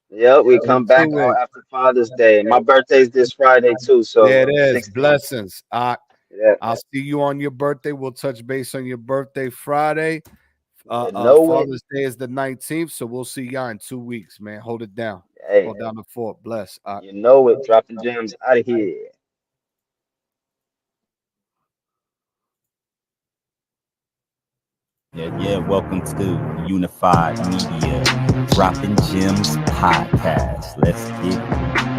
Yeah, we come back after Father's Day. My birthday's this Friday too. So there it is. 16. Blessings. I'll see you on your birthday. We'll touch base on your birthday Friday. Father's Day is the 19th, so we'll see y'all in 2 weeks, man. Hold it down. Hold down the fort. Bless. You know it. Dropping gems out of here. Yeah. Welcome to Unified Media Dropping Gems Podcast. Let's get it.